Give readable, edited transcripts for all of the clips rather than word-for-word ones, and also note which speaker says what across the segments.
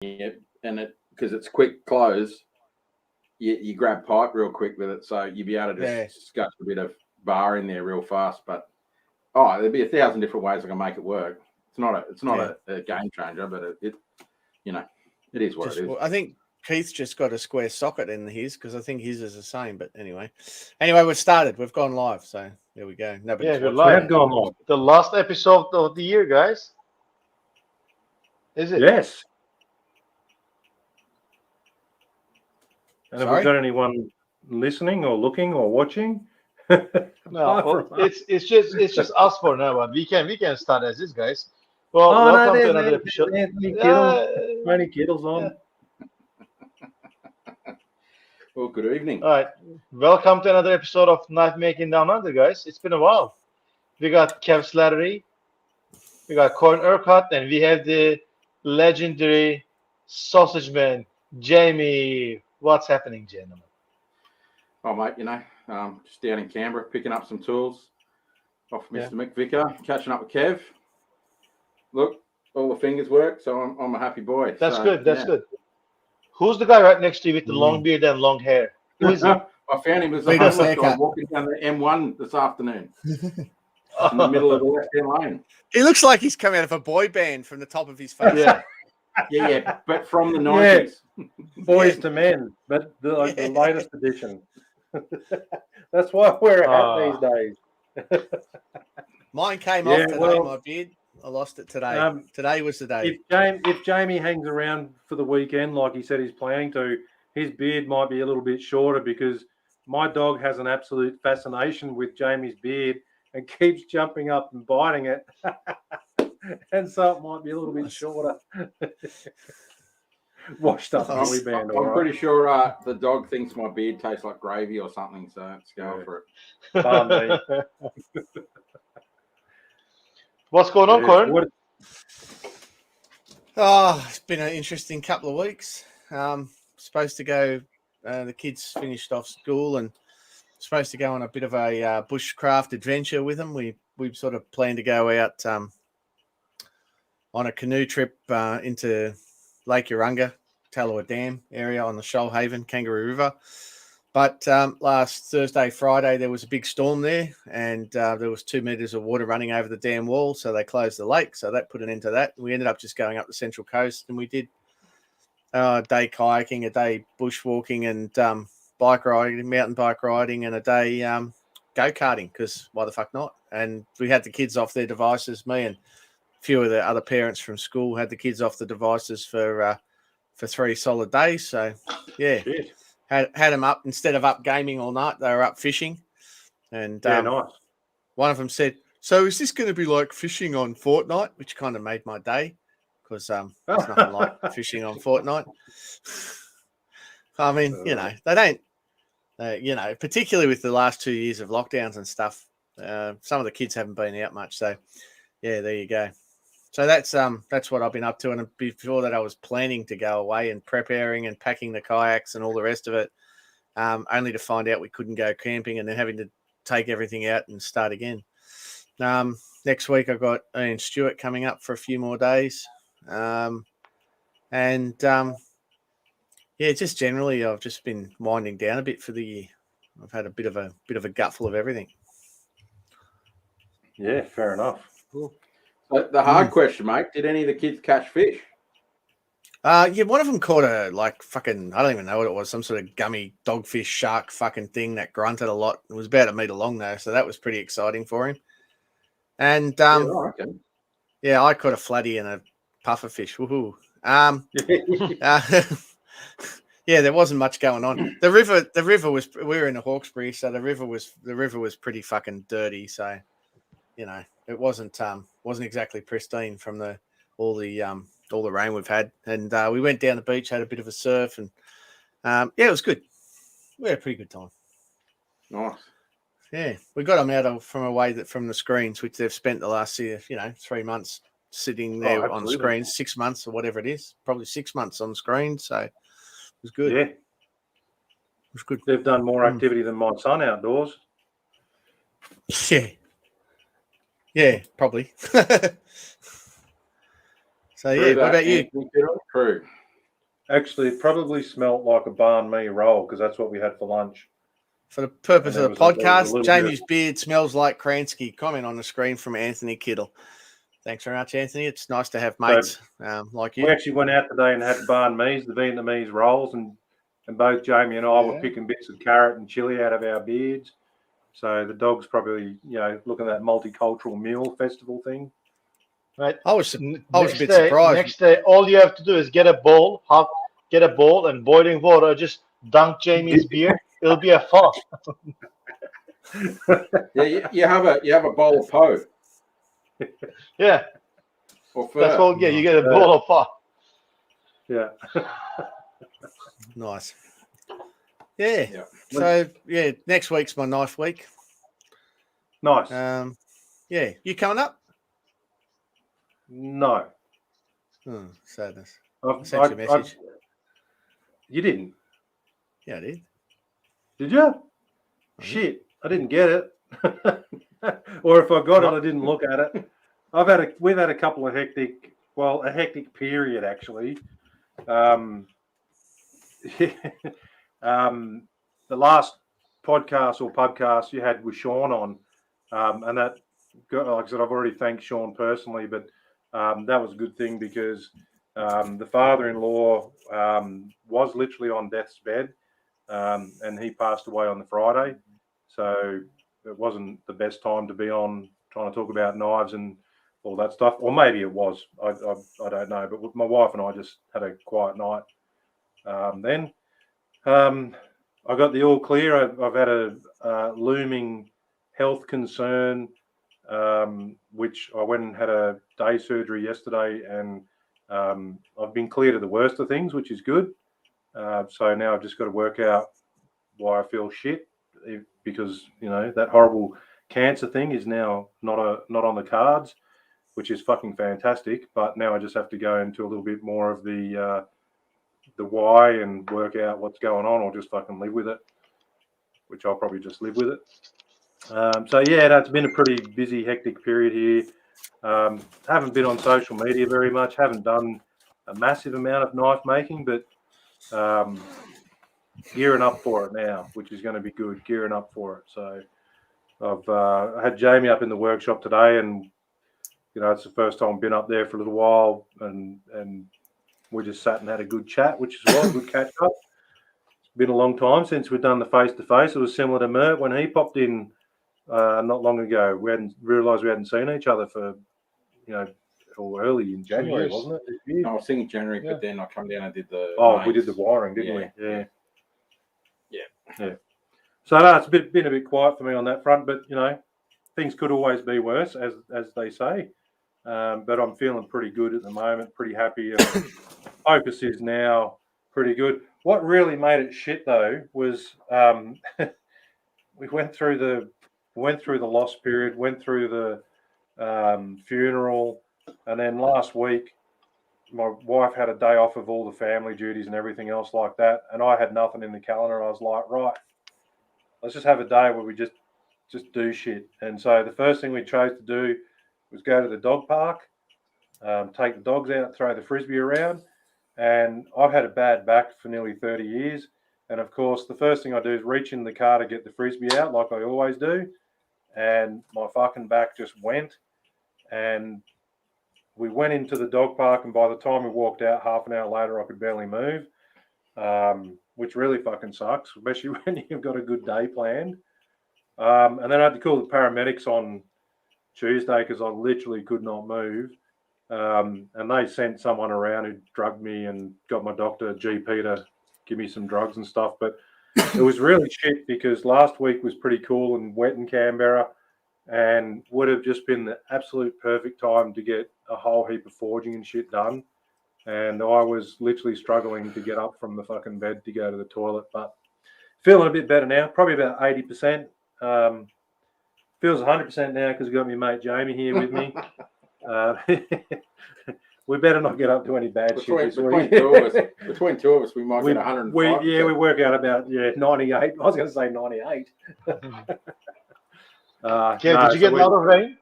Speaker 1: it, and it because it's quick close, you grab pipe real quick with it, so you'd be able to just scotch a bit of bar in there real fast. But there'd be 1,000 different ways I can make it work. It's not a game changer, but it it is what it is.
Speaker 2: I think Keith's just got a square socket in his because I think his is the same. But anyway, we've started. We've gone live, so there we go.
Speaker 3: We're live. We've gone live. The last episode of the year, guys. Is it?
Speaker 4: Yes. And have we got anyone listening or looking or watching?
Speaker 3: No, it's just us for now. But we can start as this, guys. Well, welcome to another episode.
Speaker 4: Anthony Kittle's on.
Speaker 1: Yeah. Well, good evening.
Speaker 3: All right, welcome to another episode of Knifemaking Down Under, guys. It's been a while. We got Kev Slattery, we got Corn Urquhart, and we have the legendary sausage man, Jamie. What's happening, gentlemen?
Speaker 1: Oh, mate, just down in Canberra, picking up some tools off Mr. Mick Vicker, catching up with Kev. Look, all the fingers work, so I'm a happy boy.
Speaker 3: That's good. That's good. Who's the guy right next to you with the long beard and long hair? Who is he?
Speaker 1: I found him as a homeless guy walking down the M1 this afternoon in the middle of the left-hand lane.
Speaker 2: He looks like he's come out of a boy band from the top of his face.
Speaker 1: Yeah, but from the 90s.
Speaker 4: Boys to men, but the latest edition. That's why I wear a hat these days.
Speaker 2: Mine came off today, my beard. I lost it today. Today was the day.
Speaker 4: If Jamie hangs around for the weekend, like he said he's planning to, his beard might be a little bit shorter because my dog has an absolute fascination with Jamie's beard and keeps jumping up and biting it. And so it might be a little bit shorter. Washed up belly band.
Speaker 1: I'm pretty sure the dog thinks my beard tastes like gravy or something, so let's go for it.
Speaker 3: What's going on, Corin?
Speaker 2: It's been an interesting couple of weeks. Supposed to go, the kids finished off school and supposed to go on a bit of a bushcraft adventure with them. We sort of planned to go out on a canoe trip into Lake Urunga, Tallowa Dam area on the Shoalhaven, Kangaroo River. But last Thursday, Friday, there was a big storm there and there was 2 meters of water running over the dam wall. So they closed the lake. So that put an end to that. We ended up just going up the Central Coast and we did a day kayaking, a day bushwalking and bike riding, mountain bike riding and a day go-karting because why the fuck not? And we had the kids off their devices, me and a few of the other parents from school had the kids off the devices for 3 solid days. So, yeah.
Speaker 4: Shit.
Speaker 2: Had them up instead of up gaming all night. They were up fishing, and
Speaker 4: nice.
Speaker 2: One of them said, "So is this going to be like fishing on Fortnite?" Which kind of made my day because there's nothing like fishing on Fortnite. I mean, they don't, particularly with the last 2 years of lockdowns and stuff. Some of the kids haven't been out much, so yeah, there you go. So that's what I've been up to. And before that, I was planning to go away and preparing and packing the kayaks and all the rest of it, only to find out we couldn't go camping and then having to take everything out and start again. Next week, I've got Ian Stewart coming up for a few more days. Just generally, I've just been winding down a bit for the year. I've had a bit of a gutful of everything.
Speaker 4: Yeah, fair enough.
Speaker 1: Cool. The hard question, mate, did any of the kids catch fish?
Speaker 2: One of them caught a fucking, I don't even know what it was, some sort of gummy dogfish shark fucking thing that grunted a lot. It was about a meter long though, so that was pretty exciting for him. And I caught a flatty and a puffer fish. Woohoo. There wasn't much going on. The river was, we were in the Hawkesbury, so the river was pretty fucking dirty. So, it wasn't exactly pristine from all the rain we've had. And we went down the beach, had a bit of a surf, and it was good. We had a pretty good time.
Speaker 1: Nice.
Speaker 2: Yeah, we got them from the screens, which they've spent the last 3 months sitting there on screens, 6 months or whatever it is, probably 6 months on screen. So it was good.
Speaker 4: Yeah,
Speaker 2: it was good.
Speaker 4: They've done more activity than my son outdoors.
Speaker 2: Yeah, probably. So, what about you?
Speaker 1: True.
Speaker 4: Actually, it probably smelt like a banh mi roll because that's what we had for lunch.
Speaker 2: For the purpose
Speaker 4: And
Speaker 2: of the
Speaker 4: there was a
Speaker 2: podcast,
Speaker 4: little
Speaker 2: Jamie's beard smells like Kransky. Comment on the screen from Anthony Kittle. Thanks very much, Anthony. It's nice to have mates like you.
Speaker 4: We actually went out today and had banh mi's, the Vietnamese rolls, and both Jamie and I were picking bits of carrot and chili out of our beards. So the dog's probably, looking at that multicultural meal festival thing.
Speaker 3: Right.
Speaker 2: I was a bit surprised.
Speaker 3: Next day, all you have to do is get a bowl and boiling water. Just dunk Jamie's beer. It'll be a fun.
Speaker 1: Yeah, you have a bowl of po.
Speaker 3: Yeah.
Speaker 1: Or
Speaker 3: That's all. Yeah, you get a bowl of pho.
Speaker 4: Yeah.
Speaker 2: Nice. Yeah. So next week's my knife week.
Speaker 4: Nice.
Speaker 2: Yeah, you coming up?
Speaker 4: No.
Speaker 2: Sadness.
Speaker 4: I
Speaker 2: sent you a message.
Speaker 4: You didn't?
Speaker 2: Yeah, I did.
Speaker 4: Did you? Shit, I didn't get it. Or if I got it, I didn't look at it. We've had a couple of hectic period actually. The last podcast you had with Sean on, and that, like I said, I've already thanked Sean personally, but that was a good thing because the father-in-law was literally on death's bed, and he passed away on the Friday, so it wasn't the best time to be on trying to talk about knives and all that stuff, or maybe it was. I don't know, but my wife and I just had a quiet night. Then I got the all clear. I've had a looming health concern, which I went and had a day surgery yesterday, and I've been cleared of the worst of things, which is good. So now I've just got to work out why I feel shit, because that horrible cancer thing is now not on the cards, which is fucking fantastic. But now I just have to go into a little bit more of the why and work out what's going on, or just fucking live with it, which I'll probably just live with it. So it's been a pretty busy, hectic period here. Haven't been on social media very much. Haven't done a massive amount of knife making, but gearing up for it now, which is going to be good. Gearing up for it. So I've had Jamie up in the workshop today, and it's the first time I've been up there for a little while, and we just sat and had a good chat, which is a good catch up. It's been a long time since we've done the face-to-face. It was similar to Mert when he popped in not long ago. We hadn't realised we hadn't seen each other for, or early in January, wasn't it?
Speaker 1: I was thinking January, but then I come down and did the...
Speaker 4: we did the wiring, didn't we?
Speaker 1: Yeah.
Speaker 4: So it's been a bit quiet for me on that front, but, things could always be worse, as they say. But I'm feeling pretty good at the moment, pretty happy. Focus is now pretty good. What really made it shit though was we went through the loss period, went through the funeral, and then last week my wife had a day off of all the family duties and everything else like that, and I had nothing in the calendar. And I was like, right, let's just have a day where we just do shit. And so the first thing we chose to do was go to the dog park, take the dogs out, throw the frisbee around. And I've had a bad back for nearly 30 years. And of course, the first thing I do is reach in the car to get the frisbee out, like I always do. And my fucking back just went. And we went into the dog park, and by the time we walked out, half an hour later, I could barely move, which really fucking sucks, especially when you've got a good day planned. And then I had to call the paramedics on Tuesday because I literally could not move. And they sent someone around who drugged me and got my doctor, GP, to give me some drugs and stuff. But it was really shit because last week was pretty cool and wet in Canberra, and would have just been the absolute perfect time to get a whole heap of forging and shit done. And I was literally struggling to get up from the fucking bed to go to the toilet, but feeling a bit better now, probably about 80%. Feels 100% now because I've got my mate Jamie here with me. We better not get up to any bad shit this week.
Speaker 1: Between two of us, we might get 105.
Speaker 4: We work out about 98. I was going to say 98.
Speaker 3: Did you get a lot of rain?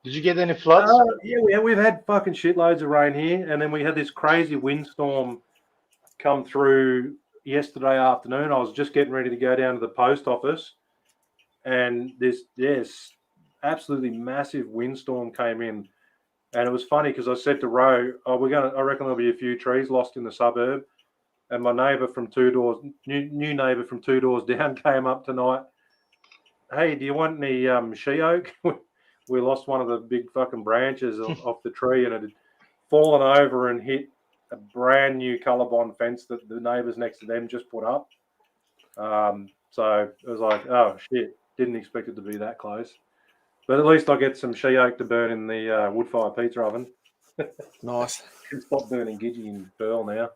Speaker 3: Did you get any floods?
Speaker 4: We've had fucking shitloads of rain here, and then we had this crazy windstorm come through yesterday afternoon. I was just getting ready to go down to the post office, and this absolutely massive windstorm came in. And it was funny because I said to Ro, I reckon there'll be a few trees lost in the suburb. And my neighbour from new neighbour from 2 doors down came up tonight. Hey, do you want any she oak? We lost one of the big fucking branches off the tree, and it had fallen over and hit a brand new colorbond fence that the neighbours next to them just put up. So it was like, oh shit, didn't expect it to be that close. But at least I get some she oak to burn in the wood fire pizza oven.
Speaker 2: Nice.
Speaker 4: Can stop burning Gidgee and Pearl now.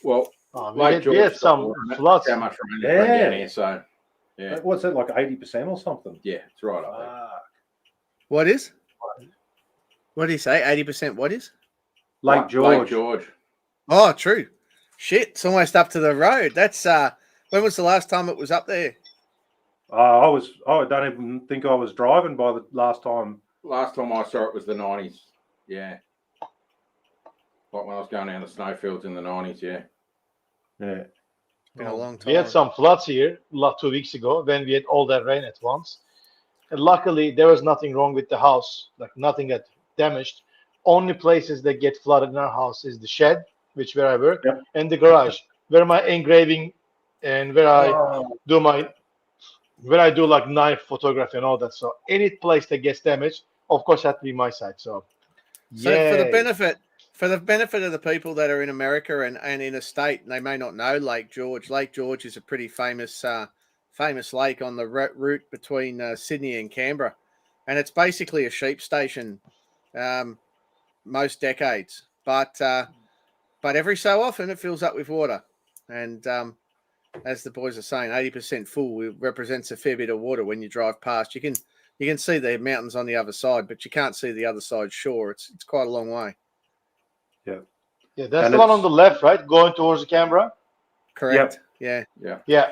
Speaker 1: Well,
Speaker 3: we had some floods.
Speaker 1: How much rain down here, so yeah.
Speaker 4: What's that, like 80% or something?
Speaker 1: Yeah, it's right up there.
Speaker 2: What is? What do you say? 80% what is?
Speaker 4: Lake George.
Speaker 1: Lake George.
Speaker 2: Oh, true. Shit, it's almost up to the road. That's when was the last time it was up there?
Speaker 4: I don't even think I was driving by the last time.
Speaker 1: Last time I saw it was the 90s. Yeah. Like when I was going down the snowfields in the 90s, yeah.
Speaker 2: Been a long time.
Speaker 3: We had some floods here 2 weeks ago when we had all that rain at once. And luckily, there was nothing wrong with the house, like nothing got damaged. Only places that get flooded in our house is the shed, where I work, and the garage, where my engraving and where I do like knife photography and all that. So any place that gets damaged, of course, had to be my side. So
Speaker 2: for the benefit of the people that are in America and in a state, they may not know Lake George. Lake George is a pretty famous lake on the route between Sydney and Canberra, and it's basically a sheep station most decades. But every so often it fills up with water, and as the boys are saying, 80% full represents a fair bit of water when you drive past. You can see the mountains on the other side, but you can't see the other side shore. It's quite a long way.
Speaker 3: Yeah, that's the one on the left, right, going towards the Canberra.
Speaker 2: Correct.
Speaker 1: Yeah.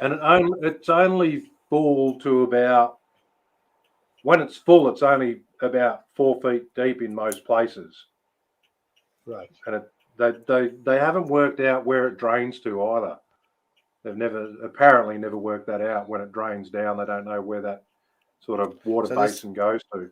Speaker 4: And it's only full to about, when it's full, it's only about 4 feet deep in most places.
Speaker 3: Right.
Speaker 4: And they haven't worked out where it drains to either. They've apparently never worked that out. When it drains down, they don't know where that sort of water basin goes to.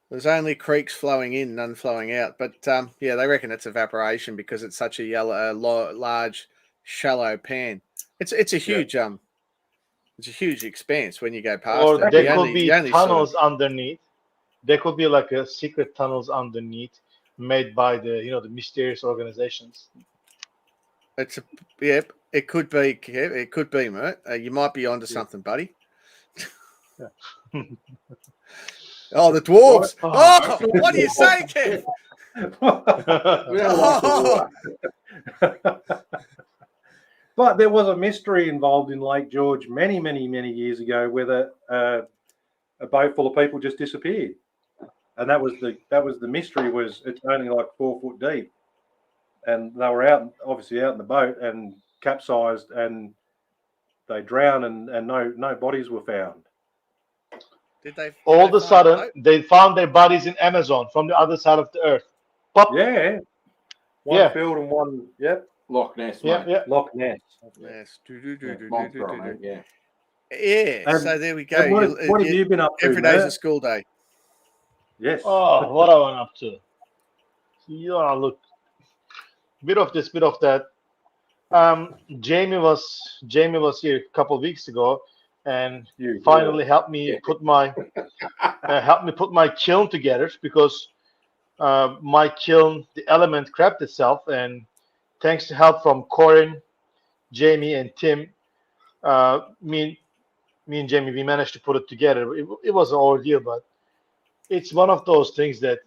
Speaker 2: There's only creeks flowing in, none flowing out. But they reckon it's evaporation because it's such a large, shallow pan. It's a huge it's a huge expanse when you go past.
Speaker 3: Or
Speaker 2: it.
Speaker 3: there could be tunnels underneath. There could be like a secret tunnels underneath made by the mysterious organizations.
Speaker 2: It could be. It could be, Mert. You might be onto something, buddy. Oh, the dwarves! What do you say, Kev?
Speaker 4: But there was a mystery involved in Lake George many, many, many years ago, where a boat full of people just disappeared, and that was the mystery. Was it's only like 4 foot deep, and they were obviously out in the boat and capsized, and they drowned, and no bodies were found.
Speaker 2: Did they?
Speaker 3: All of a sudden, they found their bodies in Amazon from the other side of the earth. Pop.
Speaker 4: Yeah. One field and one. Yep.
Speaker 1: Loch Ness.
Speaker 3: Yeah.
Speaker 4: Loch Ness.
Speaker 2: Yes.
Speaker 1: Yeah.
Speaker 2: Yeah. So there we go.
Speaker 4: What have you been up to?
Speaker 2: Every day's a school day.
Speaker 4: Yes.
Speaker 3: Oh, what I went up to. Look. Bit of this, bit of that. Jamie was here a couple of weeks ago, and finally helped me put my kiln together, because my kiln, the element crapped itself, and thanks to help from Corin, Jamie, and Tim, me and Jamie, we managed to put it together. It was an ordeal, but it's one of those things that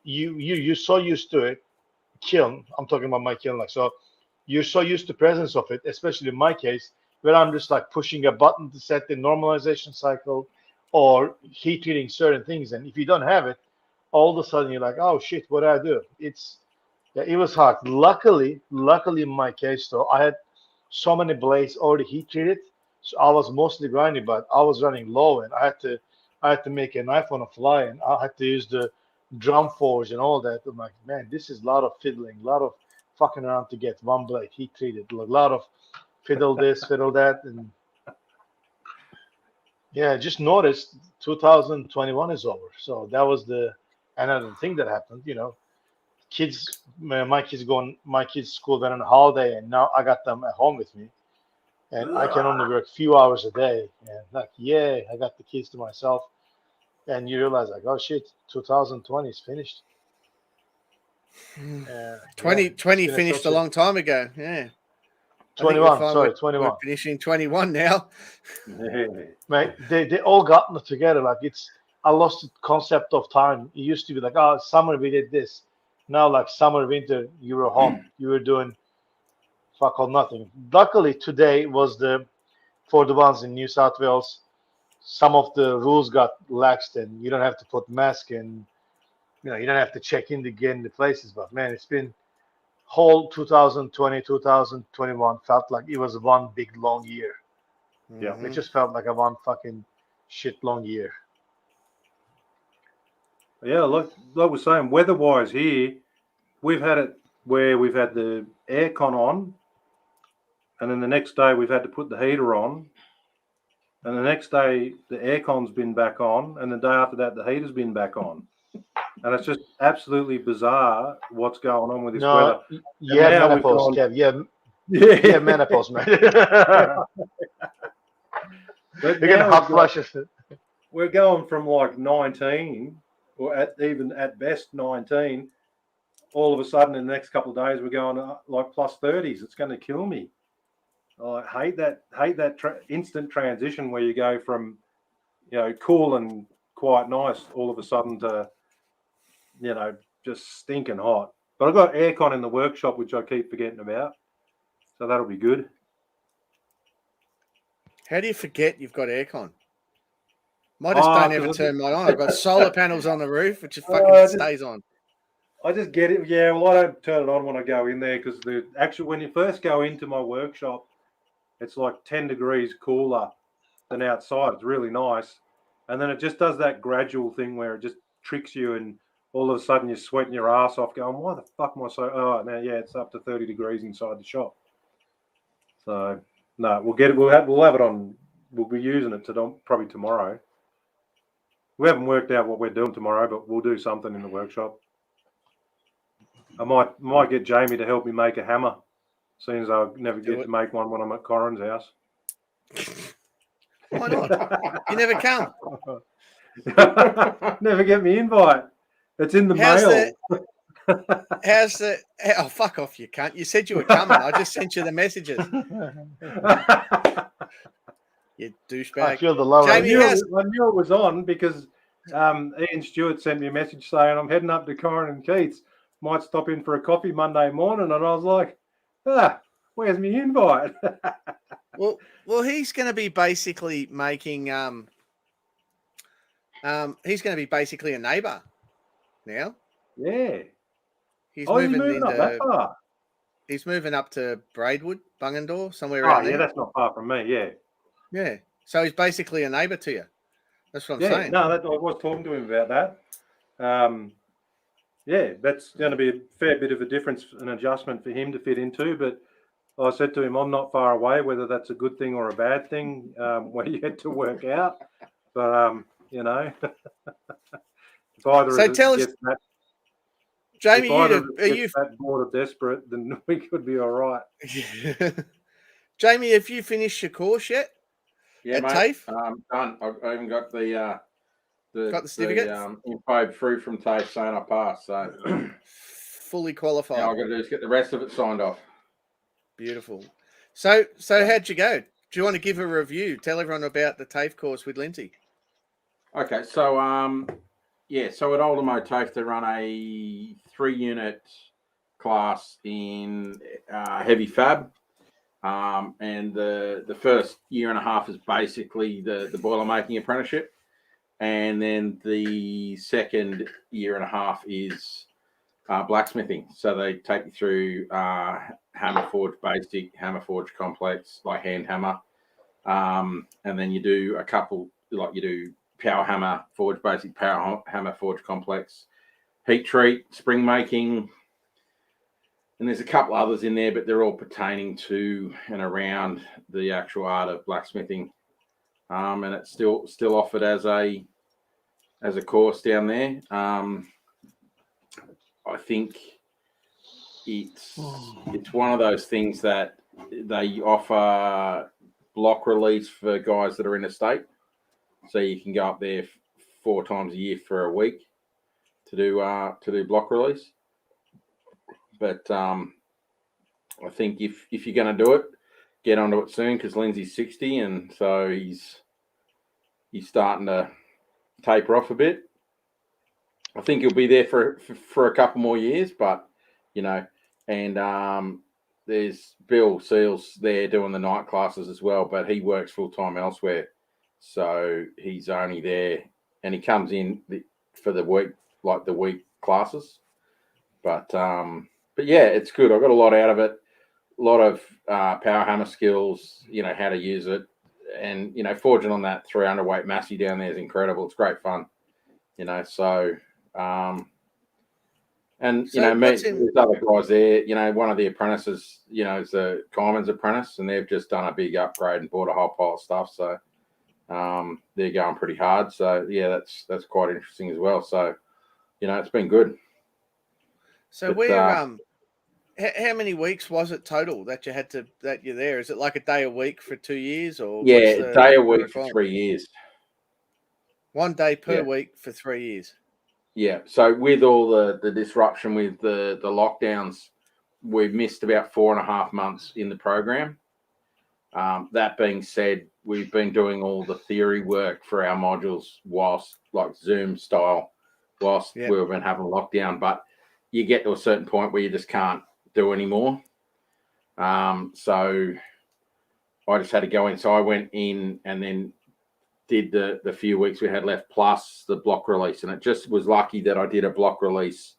Speaker 3: you're so used to it. Kiln, I'm talking about my kiln, so you're so used to the presence of it, especially in my case, where I'm just like pushing a button to set the normalization cycle or heat treating certain things, and if you don't have it, all of a sudden you're like, oh shit, what do I do? It was hard. Luckily in my case though, I had so many blades already heat treated, so I was mostly grinding, but I was running low, and I had to make a knife on a fly, and I had to use the drum forge and all that. I'm like, man, this is a lot of fiddling, a lot of fucking around to get one blade heat treated. A lot of fiddle this, fiddle that, and yeah, I just noticed 2021 is over. So that was the another thing that happened. Kids, my kids' school went on a holiday, and now I got them at home with me, and I can only work a few hours a day. And like, yeah, I got the kids to myself, and you realize like, oh shit, 2020 is finished.
Speaker 2: 2020 finished a long time ago. Yeah.
Speaker 3: 21, sorry, 21.
Speaker 2: We're finishing 21 now.
Speaker 3: Mate, they all gotten it together. Like I lost the concept of time. It used to be like, oh, summer we did this. Now like summer, winter, you were home. You were doing fuck all nothing. Luckily today was for the ones in New South Wales, some of the rules got laxed and you don't have to put mask and you don't have to check in to get in the places. But man, it's been whole 2020, 2021 felt like it was one big long year.
Speaker 4: Yeah,
Speaker 3: It just felt like a one fucking shit long year.
Speaker 4: Yeah, like we're saying, weather-wise here, we've had it where we've had the aircon on, and then the next day we've had to put the heater on, and the next day the aircon's been back on, and the day after that the heater's been back on. And it's just absolutely bizarre what's going on with this weather.
Speaker 3: Yeah, menopause, Kev. Yeah, menopause, man.
Speaker 4: But
Speaker 3: You're getting hot flushes.
Speaker 4: We're going from like 19, or even at best 19. All of a sudden, in the next couple of days, we're going like plus 30s. It's going to kill me. I hate that instant transition where you go from, cool and quite nice all of a sudden to, just stinking hot. But I've got aircon in the workshop, which I keep forgetting about. So that'll be good.
Speaker 2: How do you forget you've got aircon? I just don't ever turn mine on. I've got solar panels on the roof, which just fucking stays on.
Speaker 4: I just get it. Yeah, well, I don't turn it on when I go in there because when you first go into my workshop, it's like 10 degrees cooler than outside. It's really nice. And then it just does that gradual thing where it just tricks you and all of a sudden you're sweating your ass off going, why the fuck am I so... Oh, now, yeah, it's up to 30 degrees inside the shop. So, no, we'll get it. We'll have it on. We'll be using it probably tomorrow. We haven't worked out what we're doing tomorrow, but we'll do something in the workshop. I might get Jamie to help me make a hammer, seeing as I never get to make one when I'm at Corin's house.
Speaker 2: Why not? You never come.
Speaker 4: Never get me invite. It's in the mail.
Speaker 2: Oh, fuck off, you cunt. You said you were coming. I just sent you the messages. You douchebag.
Speaker 3: I feel the love.
Speaker 4: I knew it was on because Ian Stewart sent me a message saying I'm heading up to Corin and Keith's. Might stop in for a coffee Monday morning. And I was like, where's my invite?
Speaker 2: Well, he's going to be basically making he's going to be basically a neighbour now.
Speaker 4: Yeah.
Speaker 2: He's moving
Speaker 4: up that far.
Speaker 2: He's moving up to Braidwood, Bungendore, somewhere around there.
Speaker 4: Yeah, that's not far from me, yeah.
Speaker 2: Yeah. So he's basically a neighbour to you. That's what I'm saying.
Speaker 4: No, I was talking to him about that. Yeah, that's going to be a fair bit of a difference, an adjustment for him to fit into. But I said to him, I'm not far away, whether that's a good thing or a bad thing, we're yet to work out. But, if either
Speaker 2: so tell us,
Speaker 4: that,
Speaker 2: Jamie,
Speaker 4: are you that bored or desperate, then we could be all right.
Speaker 2: Jamie, have you finished your course yet?
Speaker 1: Yeah, mate. Done. I even got the
Speaker 2: certificate?
Speaker 1: info through from TAFE saying I passed. So
Speaker 2: fully qualified.
Speaker 1: Now I've got to do is get the rest of it signed off.
Speaker 2: Beautiful. So how'd you go? Do you want to give a review? Tell everyone about the TAFE course with Lindsay.
Speaker 1: Okay, so so at Oldham TAFE they run a 3-unit class in heavy fab. And the first year and a half is basically the boiler making apprenticeship. And then the second year and a half is blacksmithing. So they take you through hammer forge basic, hammer forge complex, like hand hammer. And then you do a couple, like you do power hammer forge basic, power hammer forge complex, heat treat, spring making, And there's a couple others in there, but they're all pertaining to and around the actual art of blacksmithing. And it's still offered as a course down there. I think it's one of those things that they offer block release for guys that are in a state. So you can go up there 4 times a year for a week to do block release. But I think if you're going to do it, get onto it soon, because Lindsay's 60, and so he's starting to taper off a bit. I think he'll be there for a couple more years, but and there's Bill Seals there doing the night classes as well, but he works full time elsewhere, so he's only there, and he comes in for the week, like the week classes. But yeah, it's good. I got a lot out of it. A lot of power hammer skills, how to use it, and forging on that 300 weight Massey down there is incredible. It's great fun, so. And there's other guys there. One of the apprentices, is the Kyman's apprentice, and they've just done a big upgrade and bought a whole pile of stuff. So they're going pretty hard. So yeah, that's quite interesting as well. So it's been good.
Speaker 2: So how many weeks was it total that you're there? Is it like a day a week for 2 years, or
Speaker 1: a day a week for 3 years?
Speaker 2: 1 day per week for 3 years.
Speaker 1: Yeah. So with all the disruption with the lockdowns, we've missed about 4.5 months in the program. That being said, we've been doing all the theory work for our modules whilst, like Zoom style, whilst we've been having a lockdown. But you get to a certain point where you just can't do anymore. So I just had to go in. So I went in and then did the few weeks we had left plus the block release, and it just was lucky that I did a block release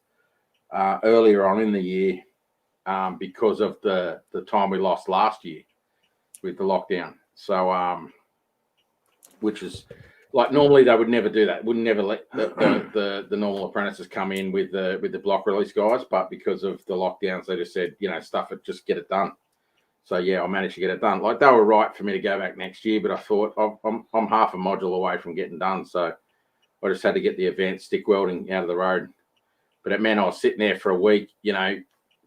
Speaker 1: earlier on in the year because of the time we lost last year with the lockdown. So which is like, normally they would never do that, wouldn't never let the normal apprentices come in with the block release guys, but because of the lockdowns they just said, stuff it, just get it done. So yeah, I managed to get it done. Like, they were right for me to go back next year, but I thought I'm half a module away from getting done. So I just had to get the advanced stick welding out of the road. But it meant I was sitting there for a week,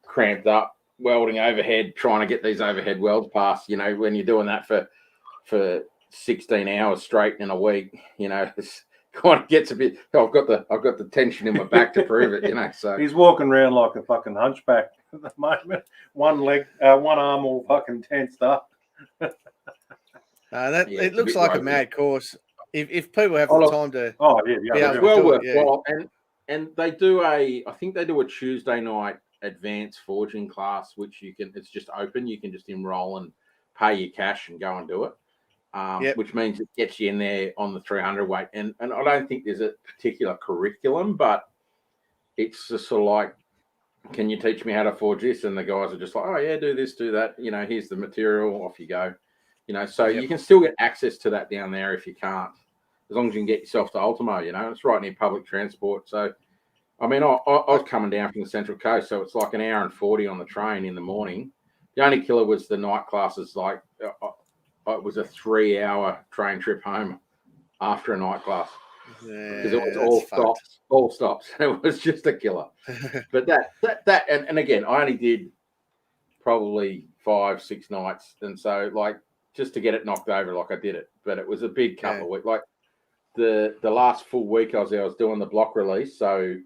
Speaker 1: cramped up, welding overhead, trying to get these overhead welds past. When you're doing that for 16 hours straight in a week, it's kind of gets a bit. I've got the tension in my back to prove it, So
Speaker 4: he's walking around like a fucking hunchback at the moment. One leg, one arm all fucking tensed up.
Speaker 2: It looks like a mad course. If people have the time to,
Speaker 1: well worthwhile. And they do I think they do a Tuesday night advanced forging class, which it's just open. You can just enroll and pay your cash and go and do it. Which means it gets you in there on the 300 weight. And I don't think there's a particular curriculum, but it's just sort of like, can you teach me how to forge this? And the guys are just like, oh yeah, do this, do that. Here's the material, off you go. So you can still get access to that down there if you can't, as long as you can get yourself to Ultimo. It's right near public transport. So, I mean, I was coming down from the Central Coast, so it's like 1 hour and 40 on the train in the morning. The only killer was the night classes. Like, it was a 3-hour train trip home after a night class, because it was all stops. It was just a killer. But that and again, I only did probably 5-6 nights, and so like, just to get it knocked over, like I did it. But it was a big couple of weeks. Like the last full week I was there, I was doing the block release. So,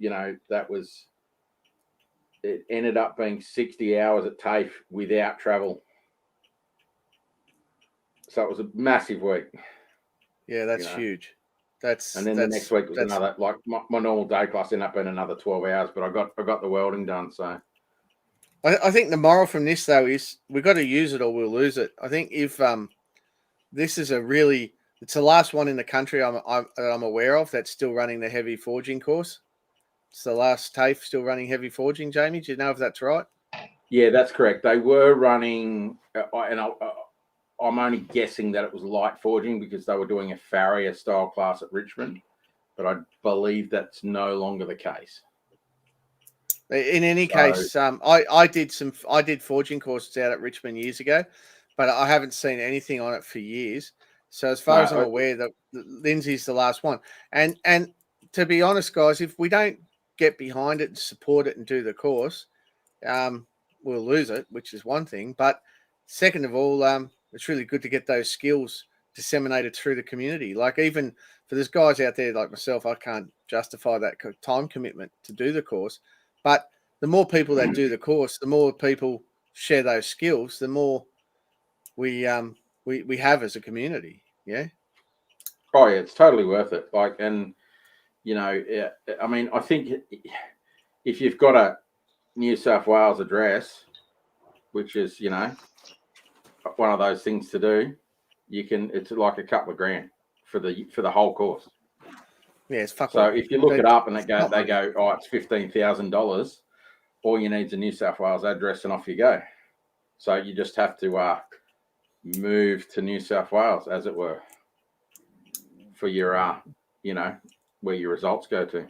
Speaker 1: it ended up being 60 hours at TAFE without travel. So it was a massive week.
Speaker 2: Yeah, that's huge.
Speaker 1: And then the next week was another, like my normal day class ended up being another 12 hours, but I got the welding done. So
Speaker 2: I think the moral from this, though, is we've got to use it or we'll lose it. I think if this is it's the last one in the country I'm aware of that's still running the heavy forging course. It's the last TAFE still running heavy forging, Jamie. Do you know if that's right?
Speaker 1: Yeah, that's correct. They were running, and I'm only guessing that it was light forging because they were doing a Farrier style class at Richmond, but I believe that's no longer the case.
Speaker 2: In any case, I did forging courses out at Richmond years ago, but I haven't seen anything on it for years. So as far as I'm aware, that Lindsay's the last one. And to be honest, guys, if we don't get behind it and support it and do the course, we'll lose it, which is one thing. But second of all, it's really good to get those skills disseminated through the community. Like even for those guys out there like myself, I can't justify that time commitment to do the course. But the more people that do the course, the more people share those skills, the more we have as a community. Yeah.
Speaker 1: Oh yeah, it's totally worth it. Like, and I mean, I think if you've got a New South Wales address, which is one of those things to do, it's like a couple of grand for the whole course.
Speaker 2: Yeah, it's fucking.
Speaker 1: So if you look it up and they go, oh, it's $15,000. All you need is a New South Wales address, and off you go. So you just have to move to New South Wales, as it were, for your where your results go to.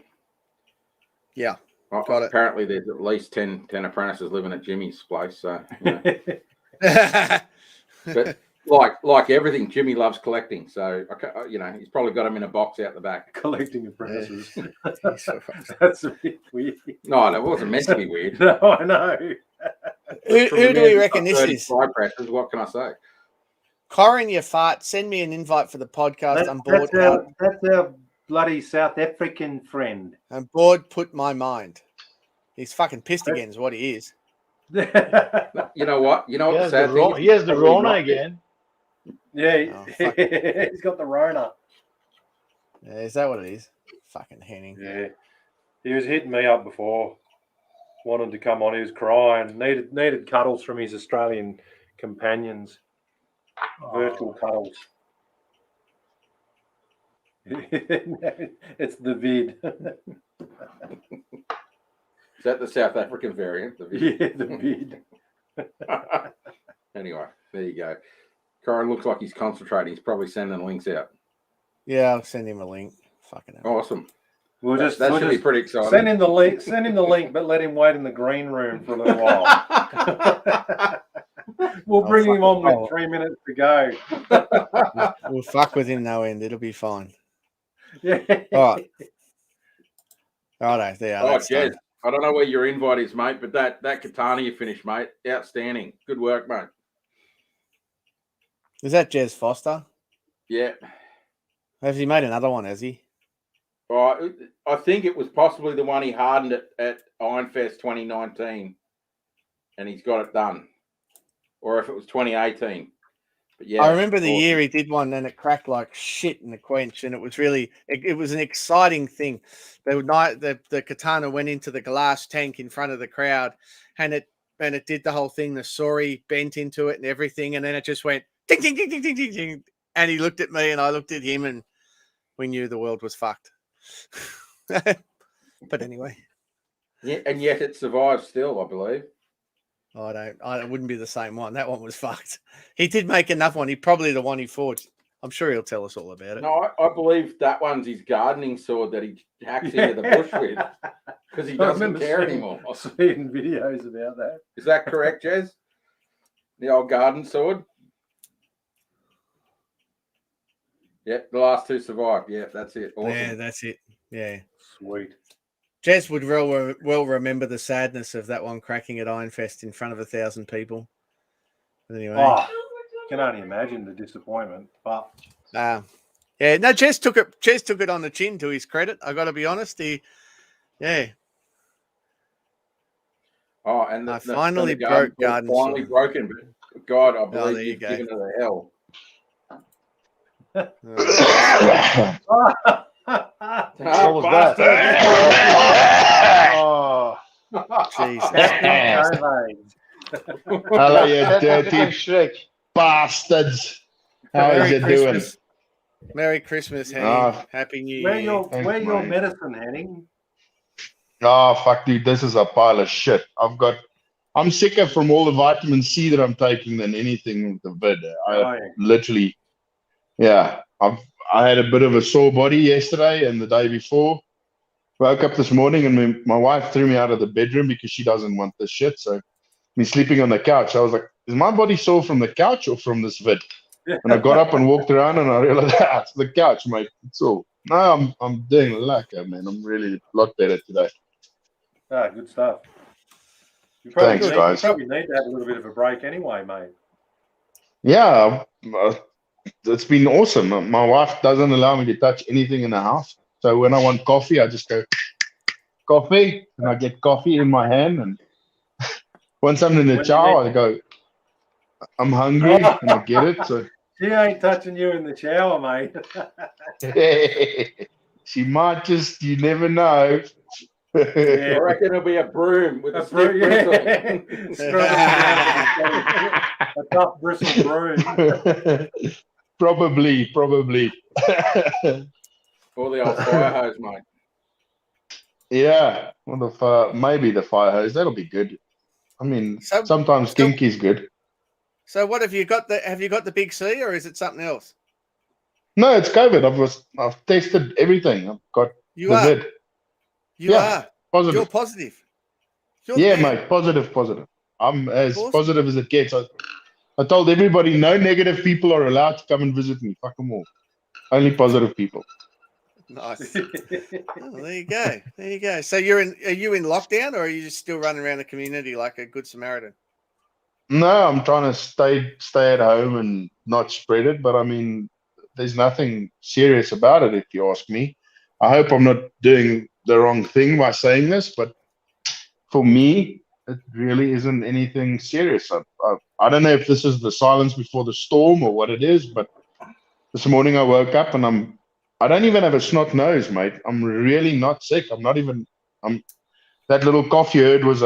Speaker 2: Yeah, got it.
Speaker 1: Apparently, there's at least 10 apprentices living at Jimmy's place. So, but like everything, Jimmy loves collecting. So he's probably got them in a box out the back.
Speaker 4: Collecting apprentices. That's a bit weird.
Speaker 1: No, it wasn't meant to be weird.
Speaker 4: No, I know.
Speaker 2: Who do we reckon this is?
Speaker 1: Pressures, what can I say?
Speaker 2: Corin, you fart. Send me an invite for the podcast. I'm bored.
Speaker 4: That's our bloody South African friend.
Speaker 2: I'm bored. Put my mind. He's fucking pissed again. Is what he is.
Speaker 1: You know what? You know what?
Speaker 3: He has the Rona again.
Speaker 4: Yeah, he's got the Rona.
Speaker 2: Yeah, is that what it is? Fucking Henning.
Speaker 4: Yeah, he was hitting me up before, wanted to come on. He was crying, needed cuddles from his Australian companions, virtual cuddles. It's the vid.
Speaker 1: Is that the South African variant? The vid?
Speaker 4: Yeah, the vid.
Speaker 1: Anyway, there you go. Corin looks like he's concentrating. He's probably sending links out.
Speaker 2: Yeah, I'll send him a link. Fucking hell.
Speaker 1: Awesome.
Speaker 4: That
Speaker 1: should be pretty exciting.
Speaker 4: Send him the link. Send him the link, but let him wait in the green room for a little while. We'll bring him on with 3 minutes to go.
Speaker 2: We'll fuck with him no end. It'll be fine.
Speaker 4: Yeah.
Speaker 2: All right. Righto, there.
Speaker 1: Oh, Jez, I don't know where your invite is, mate, but that katana you finished, mate, outstanding. Good work, mate.
Speaker 2: Is that Jez Foster?
Speaker 1: Yeah.
Speaker 2: Has he made another one, has he?
Speaker 1: Oh, I think it was possibly the one he hardened at Ironfest 2019, and he's got it done. Or if it was 2018. But yeah,
Speaker 2: I remember the year he did one and it cracked like shit in the quench, and it was really it was an exciting thing. The katana went into the glass tank in front of the crowd, and it did the whole thing. The sori bent into it and everything, and then it just went ding ding ding ding ding ding ding. And he looked at me and I looked at him, and we knew the world was fucked. But anyway,
Speaker 1: yeah, and yet it survives still, I believe.
Speaker 2: It wouldn't be the same one. That one was fucked. He did make another one. He probably the one he forged. I'm sure he'll tell us all about it.
Speaker 1: No, I believe that one's his gardening sword that he hacks into the bush with, because he doesn't care anymore.
Speaker 4: I've seen videos about that.
Speaker 1: Is that correct, Jez? The old garden sword? Yeah, the last two survived. Yeah, that's it. Awesome.
Speaker 2: Yeah, that's it. Yeah.
Speaker 4: Sweet.
Speaker 2: Jez would well remember the sadness of that one cracking at Ironfest in front of 1,000 people. But anyway.
Speaker 4: Oh, can only imagine the disappointment. But
Speaker 2: yeah, no, Jez took it on the chin, to his credit. I gotta be honest. Yeah.
Speaker 1: Oh, and
Speaker 2: I finally broke garden.
Speaker 1: Finally broken, but God, I believe
Speaker 2: you've
Speaker 1: given it a hell.
Speaker 3: What was that? Oh,
Speaker 2: Jesus.
Speaker 5: Hello, you dirty
Speaker 3: Shrek.
Speaker 5: bastards. How is it doing?
Speaker 2: Merry Christmas, Henning. Happy New Year.
Speaker 4: Where your medicine, Henning?
Speaker 5: Oh, fuck, dude. This is a pile of shit. I'm sicker from all the vitamin C that I'm taking than anything with the vid. Literally, yeah. I had a bit of a sore body yesterday and the day before. Woke up this morning and my wife threw me out of the bedroom because she doesn't want this shit. So me sleeping on the couch. I was like, is my body sore from the couch or from this vid? And I got up and walked around and I realized, it's the couch, mate. It's all. No, I'm doing lekker, man. I'm really a lot better today.
Speaker 4: Ah, good stuff. You
Speaker 5: Thanks, guys.
Speaker 4: You probably need to have a little bit of a break anyway, mate.
Speaker 5: Yeah, it's been awesome. My wife doesn't allow me to touch anything in the house. So when I want coffee, I just go, coffee, and I get coffee in my hand. And once I'm in the shower, I go, I'm hungry, and I get it. So
Speaker 4: she ain't touching you in the shower, mate.
Speaker 5: She might just, you never know.
Speaker 1: I reckon it'll be a broom with a stiff bristle.
Speaker 4: A tough bristle broom.
Speaker 5: Probably.
Speaker 1: Or the old fire hose, mate.
Speaker 5: Yeah, well, maybe the fire hose. That'll be good. I mean, sometimes kinky's good.
Speaker 2: So, what have you got? Have you got the big C, or is it something else?
Speaker 5: No, it's COVID. I've tested everything. I've got
Speaker 2: you
Speaker 5: the
Speaker 2: are.
Speaker 5: vid.
Speaker 2: You are
Speaker 5: positive.
Speaker 2: You're positive.
Speaker 5: Mate, positive. I'm as positive as it gets. I told everybody no negative people are allowed to come and visit me. Fuck them all. Only positive people.
Speaker 2: Nice. There you go. So are you in lockdown, or are you just still running around the community like a good Samaritan?
Speaker 5: No, I'm trying to stay at home and not spread it. But I mean, there's nothing serious about it, if you ask me. I hope I'm not doing the wrong thing by saying this, but for me, it really isn't anything serious. I don't know if this is the silence before the storm or what it is, but this morning I woke up and I don't even have a snot nose, mate. I'm really not sick. That little cough you heard was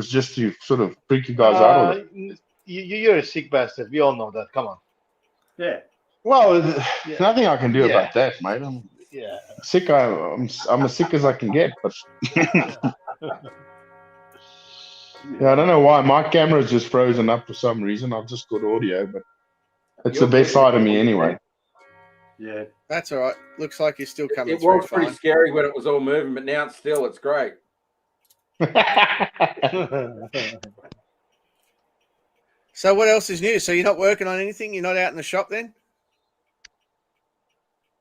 Speaker 5: just to sort of freak you guys out.
Speaker 3: You're a sick bastard. We all know that. Come on.
Speaker 4: Yeah.
Speaker 5: Well, there's nothing I can do about that, mate. I'm sick. I'm as sick as I can get. But I don't know why my camera's just frozen up for some reason. I've just got audio, but it's the best side of me anyway.
Speaker 4: Yeah,
Speaker 2: that's all right. Looks like you're still coming.
Speaker 1: It was pretty scary when it was all moving, but now it's great.
Speaker 2: So what else is new? So you're not working on anything? You're not out in the shop then?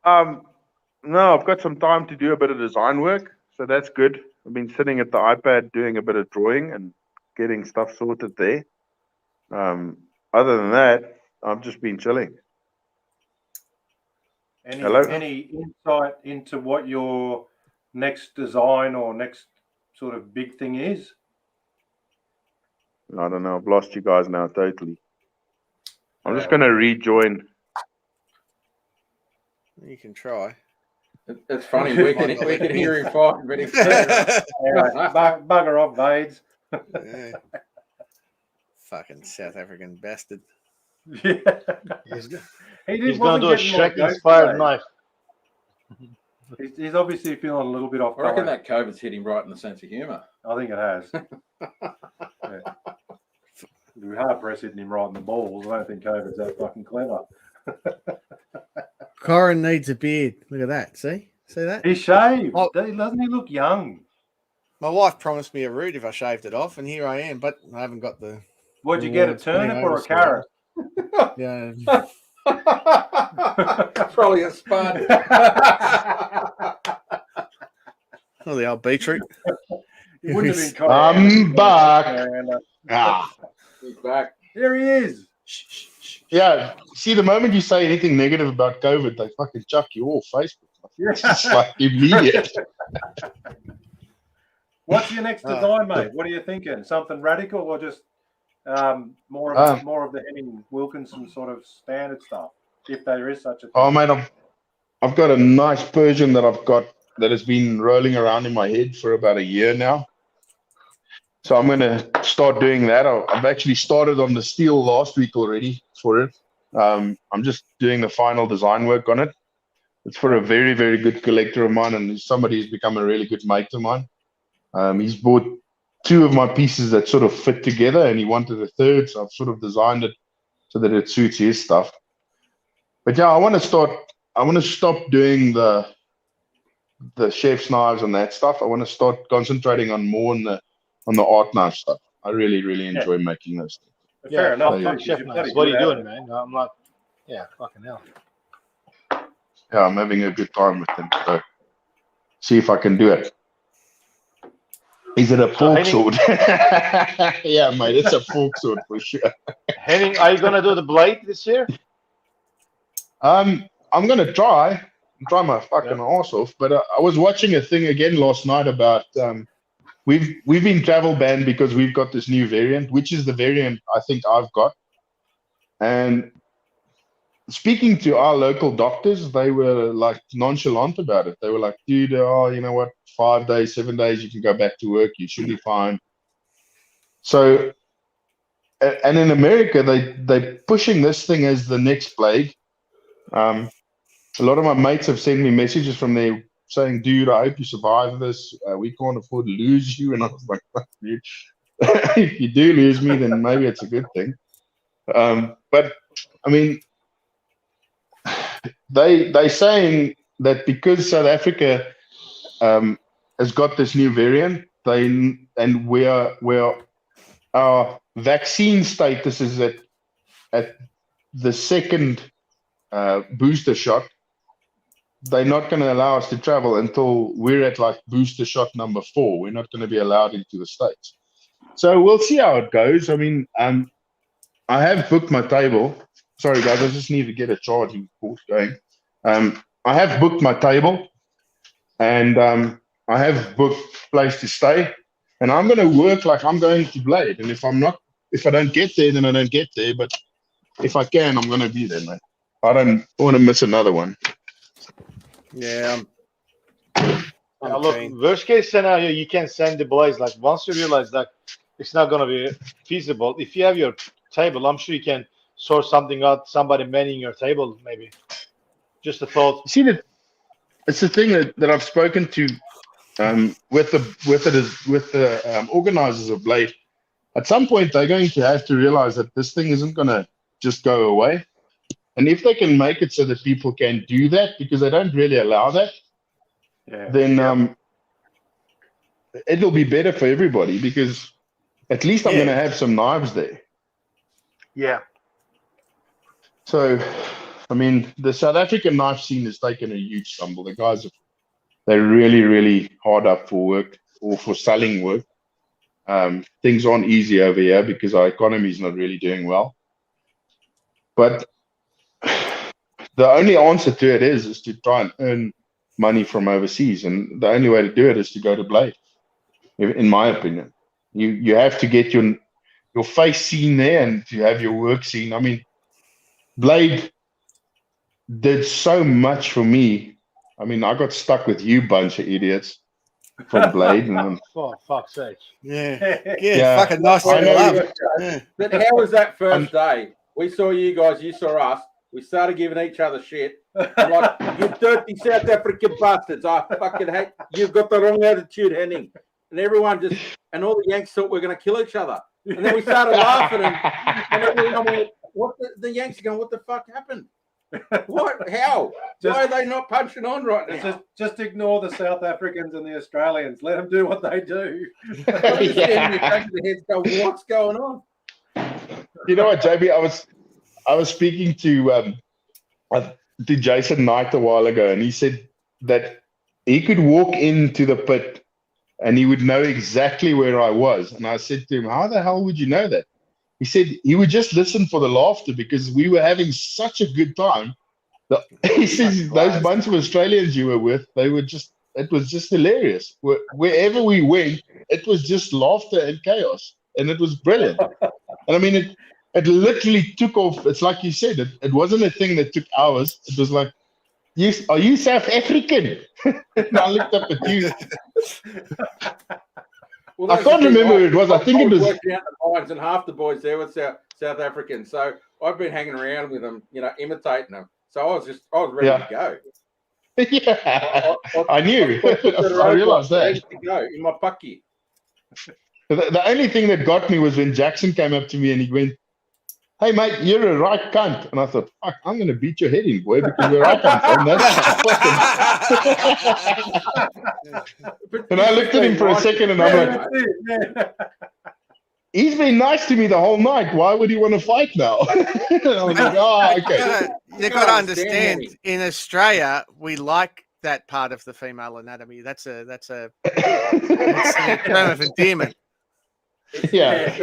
Speaker 5: No, I've got some time to do a bit of design work, so that's good. I've been sitting at the iPad doing a bit of drawing and getting stuff sorted there. Other than that, I've just been chilling.
Speaker 4: Any insight into what your next design or next sort of big thing is?
Speaker 5: I don't know. I've lost you guys now totally. I'm just going to rejoin.
Speaker 2: You can try.
Speaker 1: It's funny. We can hear him fighting, but he's
Speaker 4: bugger off, Vades.
Speaker 2: Yeah. Fucking South African bastard.
Speaker 3: Yeah. He's going to do a Shrek-inspired knife.
Speaker 4: He's obviously feeling a little bit off.
Speaker 1: I reckon that COVID's hit him right in the sense of humour.
Speaker 4: I think it has. We hard press hitting him right in the balls. I don't think COVID's that fucking clever.
Speaker 2: Corin needs a beard. Look at that. See that?
Speaker 4: He shaved. Doesn't he look young?
Speaker 2: My wife promised me a root if I shaved it off, and here I am. But I haven't got the.
Speaker 4: What'd you get? A turnip or a carrot?
Speaker 2: Yeah.
Speaker 1: Probably a spud.
Speaker 2: Oh, the old beetroot.
Speaker 4: It wouldn't have been
Speaker 5: I'm back.
Speaker 1: He's back.
Speaker 4: There he is.
Speaker 5: Yeah. See, the moment you say anything negative about COVID, they fucking chuck you off Facebook. It's just like immediate.
Speaker 4: What's your next design, mate? What are you thinking? Something radical or just more of the Henning Wilkinson sort of standard stuff, if there is such a thing?
Speaker 5: Oh, mate, I've got a nice Persian that I've got that has been rolling around in my head for about a year now. So I'm going to start doing that. I've actually started on the steel last week already for it. I'm just doing the final design work on it. It's for a very, very good collector of mine, and somebody who's become a really good mate of mine. He's bought two of my pieces that sort of fit together, and he wanted a third, so I've sort of designed it so that it suits his stuff. But yeah, I want to stop doing the the chef's knives and that stuff. I want to start concentrating on more on the art knife stuff. I really, really enjoy making those things.
Speaker 4: Fair enough.
Speaker 3: Fuck chef knives. What are you doing, man? No, I'm not. Yeah, fucking hell.
Speaker 5: Yeah, I'm having a good time with them. So see if I can do it. Is it a fork sword? Yeah, mate, it's a fork sword for sure.
Speaker 3: Henning, are you gonna do the blade this year?
Speaker 5: I'm gonna try my fucking arse off. But I was watching a thing again last night about we've been travel banned because we've got this new variant, which is the variant I think I've got. And speaking to our local doctors, they were like nonchalant about it. They were like, dude, oh, you know what? 5 days, 7 days, you can go back to work. You should be fine. So, and in America, they're pushing this thing as the next plague. A lot of my mates have sent me messages from there saying, dude, I hope you survive this. We can't afford to lose you. And I was like, fuck, dude. If you do lose me, then maybe it's a good thing. But, I mean, they're saying that because South Africa has got this new variant, where our vaccine status is at the second booster shot, they're not going to allow us to travel until we're at like booster shot number 4. We're not going to be allowed into the States. So we'll see how it goes. I mean, I have booked my table. Sorry, guys, I just need to get a charging port going. I have booked my table, and I have booked place to stay, and I'm going to work like I'm going to Blade. And if I don't get there, then I don't get there. But if I can, I'm going to be there, mate. I don't want to miss another one.
Speaker 2: Yeah.
Speaker 3: Look, worst case scenario, you can send the Blades. Like once you realize that it's not going to be feasible, if you have your table, I'm sure you can sort something out. Somebody manning your table, maybe. Just a thought.
Speaker 5: You see that it's the thing that I've spoken to with the organizers of Blade. At some point, they're going to have to realize that this thing isn't going to just go away. And if they can make it so that people can do that, because they don't really allow that, then it'll be better for everybody, because at least I'm going to have some knives there.
Speaker 3: Yeah.
Speaker 5: So, I mean, the South African knife scene has taken a huge stumble. The guys, they're really, really hard up for work or for selling work. Things aren't easy over here because our economy is not really doing well. But the only answer to it is to try and earn money from overseas. And the only way to do it is to go to Blade, in my opinion. You have to get your face seen there and to have your work seen. I mean, Blade did so much for me. I mean, I got stuck with you bunch of idiots from Blade. And
Speaker 3: for fuck's sake.
Speaker 2: Yeah. Fucking nice to love. Yeah.
Speaker 1: But how was that first day? We saw you guys, you saw us. We started giving each other shit. I'm like, you dirty South African bastards. I fucking hate you've got the wrong attitude, Henning. And everyone and all the Yanks thought we were going to kill each other. And then we started laughing. And everyone went, the Yanks are going, what the fuck happened? What? How? Why are they not punching on right now?
Speaker 4: Just ignore the South Africans and the Australians. Let them do what they do.
Speaker 1: What's going on?
Speaker 5: You know what, JB? I was speaking to Jason Knight a while ago, and he said that he could walk into the pit and he would know exactly where I was. And I said to him, how the hell would you know that? He said he would just listen for the laughter because we were having such a good time. He says those bunch of Australians you were with, it was just hilarious. Wherever we went, it was just laughter and chaos. And it was brilliant. And I mean, it literally took off. It's like you said, it wasn't a thing that took hours. It was like, yes, are you South African? And I looked up at you.
Speaker 1: Well,
Speaker 5: I can't remember who it was. I think it was.
Speaker 1: Working out the lines, and half the boys there were South African. So I've been hanging around with them, imitating them. So I was ready to go.
Speaker 5: Yeah, I knew. I realized that.
Speaker 1: Ready to go in my pucky.
Speaker 5: The only thing that got me was when Jackson came up to me and he went, hey, mate, you're a right cunt. And I thought, fuck, I'm going to beat your head in, boy, because where I come from, that's fucking... And I looked at him for a second, and I'm like, he's been nice to me the whole night. Why would he want to fight now? And I was like, oh, okay.
Speaker 2: You got to understand, in Australia, we like that part of the female anatomy. That's a term of endearment.
Speaker 5: Yeah.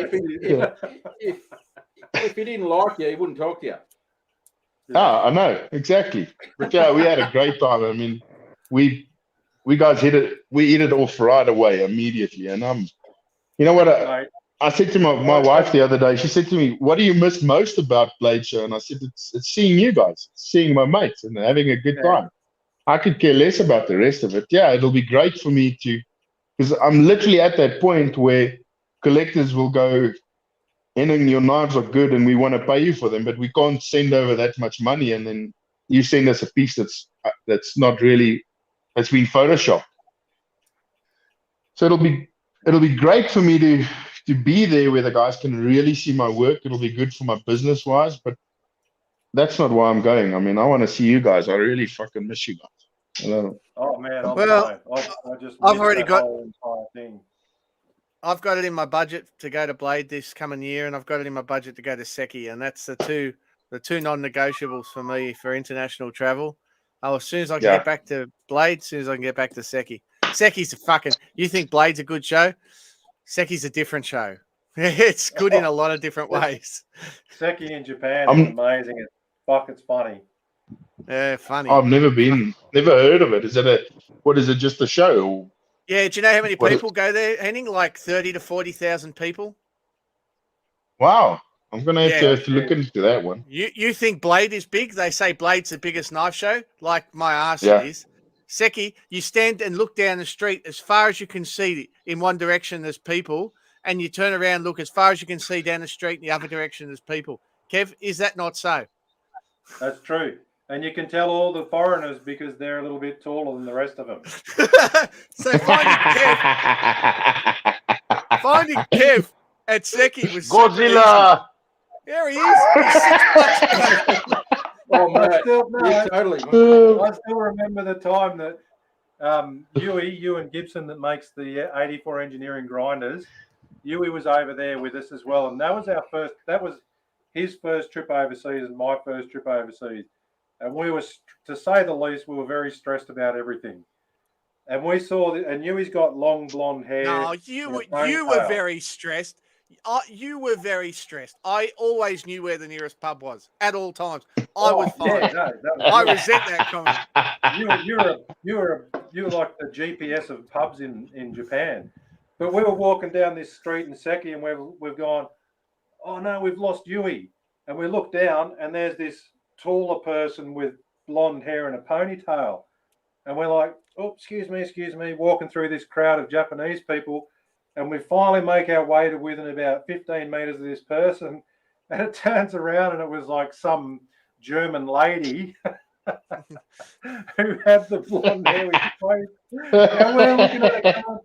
Speaker 1: If he didn't like you, he wouldn't talk to you.
Speaker 5: I know, exactly. But yeah, we had a great time. I mean, we guys hit it off right away immediately. And you know what? I said to my wife the other day, she said to me, what do you miss most about Blade Show? And I said, it's seeing you guys, seeing my mates and having a good time. I could care less about the rest of it. Yeah, it'll be great for me because I'm literally at that point where collectors will go, Henning, your knives are good and we want to pay you for them, but we can't send over that much money. And then you send us a piece that's not really, that's been photoshopped. So it'll be great for me to be there where the guys can really see my work. It'll be good for my business wise, but that's not why I'm going. I mean, I want to see you guys. I really fucking miss you guys.
Speaker 4: Oh man,
Speaker 2: I've already got the whole entire thing. I've got it in my budget to go to Blade this coming year, and I've got it in my budget to go to Seki, and that's the two non-negotiables for me for international travel. As soon as I can get back to Blade, as soon as I can get back to Seki. Seki's you think Blade's a good show? Seki's a different show. It's good in a lot of different ways.
Speaker 4: Seki in Japan is amazing. It's funny.
Speaker 2: Yeah, funny.
Speaker 5: I've never heard of it. What is it, just a show?
Speaker 2: Yeah, do you know how many people go there, Henning? Like 30 to 40,000 people.
Speaker 5: Wow. I'm going to have to look into that one.
Speaker 2: You think Blade is big? They say Blade's the biggest knife show? Like my arse it is. Seki, you stand and look down the street as far as you can see in one direction there's people, and you turn around, look as far as you can see down the street in the other direction there's people. Kev, is that not so?
Speaker 4: That's true. And you can tell all the foreigners because they're a little bit taller than the rest of them.
Speaker 2: So finding Kev at Seki was
Speaker 3: Godzilla.
Speaker 2: There he is. He's 6 bucks.
Speaker 1: Oh, man.
Speaker 4: Totally. I still remember the time that Ewan Gibson, that makes the 84 engineering grinders, Ewan was over there with us as well, and that was his first trip overseas and my first trip overseas, and we were, to say the least, we were very stressed about everything. And we saw and Ewan's got long blonde hair.
Speaker 2: No, you were very stressed. You were very stressed. I always knew where the nearest pub was at all times. I was fine. I resent that comment.
Speaker 4: You were like the GPS of pubs in Japan. But we were walking down this street in Seki, and we've gone, oh no, we've lost Yui. And we look down, and there's this taller person with blonde hair and a ponytail. And we're like, oh, excuse me, walking through this crowd of Japanese people. And we finally make our way to within about 15 meters of this person. And it turns around, and it was like some German lady who had the blonde hair with face. And we're looking at it going,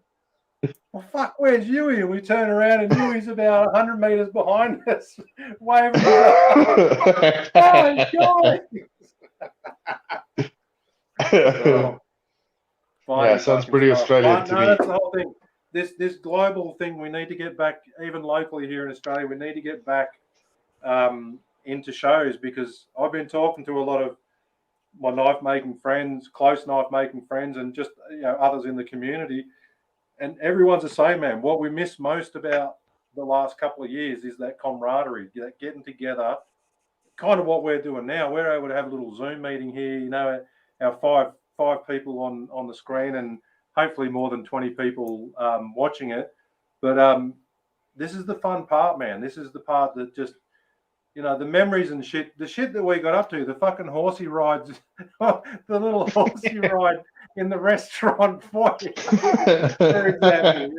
Speaker 4: well, fuck, where's Yui? And we turn around, and Yui's about 100 meters behind us, waving. Oh, God.
Speaker 5: Yeah, sounds pretty Australian to me.
Speaker 4: That's the whole thing. This global thing, we need to get back, even locally here in Australia, we need to get back into shows, because I've been talking to a lot of my knife-making friends, close knife-making friends, and just others in the community, and everyone's the same, man. What we miss most about the last couple of years is that camaraderie, that getting together, kind of what we're doing now. We're able to have a little Zoom meeting here, our five people on the screen, and hopefully more than 20 people watching it. But this is the fun part, man. This is the part that just, the memories and shit, the shit that we got up to, the fucking horsey rides, the little horsey ride in the restaurant for example,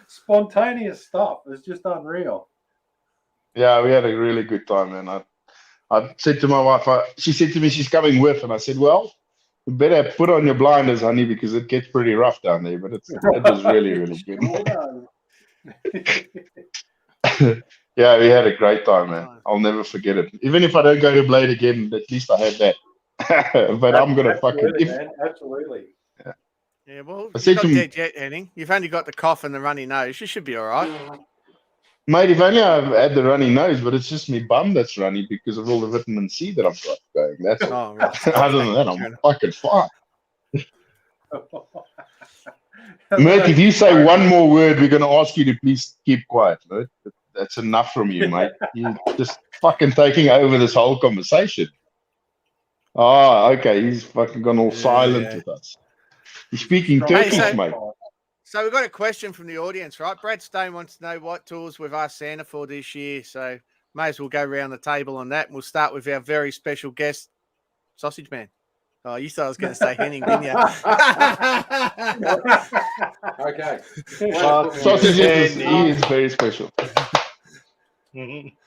Speaker 4: spontaneous stuff. It's just unreal.
Speaker 5: Yeah, we had a really good time, man. I said to my wife, she said to me she's coming with, and I said, well, you better put on your blinders, honey, because it gets pretty rough down there. But it was really, really good. Yeah, we had a great time, man. I'll never forget it. Even if I don't go to Blade again, at least I had that. But I'm gonna fucking
Speaker 4: absolutely.
Speaker 2: Yeah, well,
Speaker 5: I
Speaker 2: you're
Speaker 5: said
Speaker 2: not
Speaker 5: to him,
Speaker 2: dead yet, Henning. You've only got the cough and the runny nose. You should be all right.
Speaker 5: mate, if only I've had the runny nose, but it's just me bum that's runny because of all the vitamin C that I've got going. That's all.
Speaker 2: Oh, right.
Speaker 5: Other than that, I'm fucking fine. Mert, if you say one more word, we're going to ask you to please keep quiet, Mert. That's enough from you, mate. You're just fucking taking over this whole conversation. Oh, okay. He's fucking gone all silent with us. He's speaking Turkish, mate.
Speaker 2: So we've got a question from the audience, right? Brad Stone wants to know what tools we've asked Santa for this year. So may as well go around the table on that. And we'll start with our very special guest, Sausage Man. Oh, you thought I was going to say Henning, didn't you?
Speaker 1: Okay.
Speaker 5: Sausage is very special.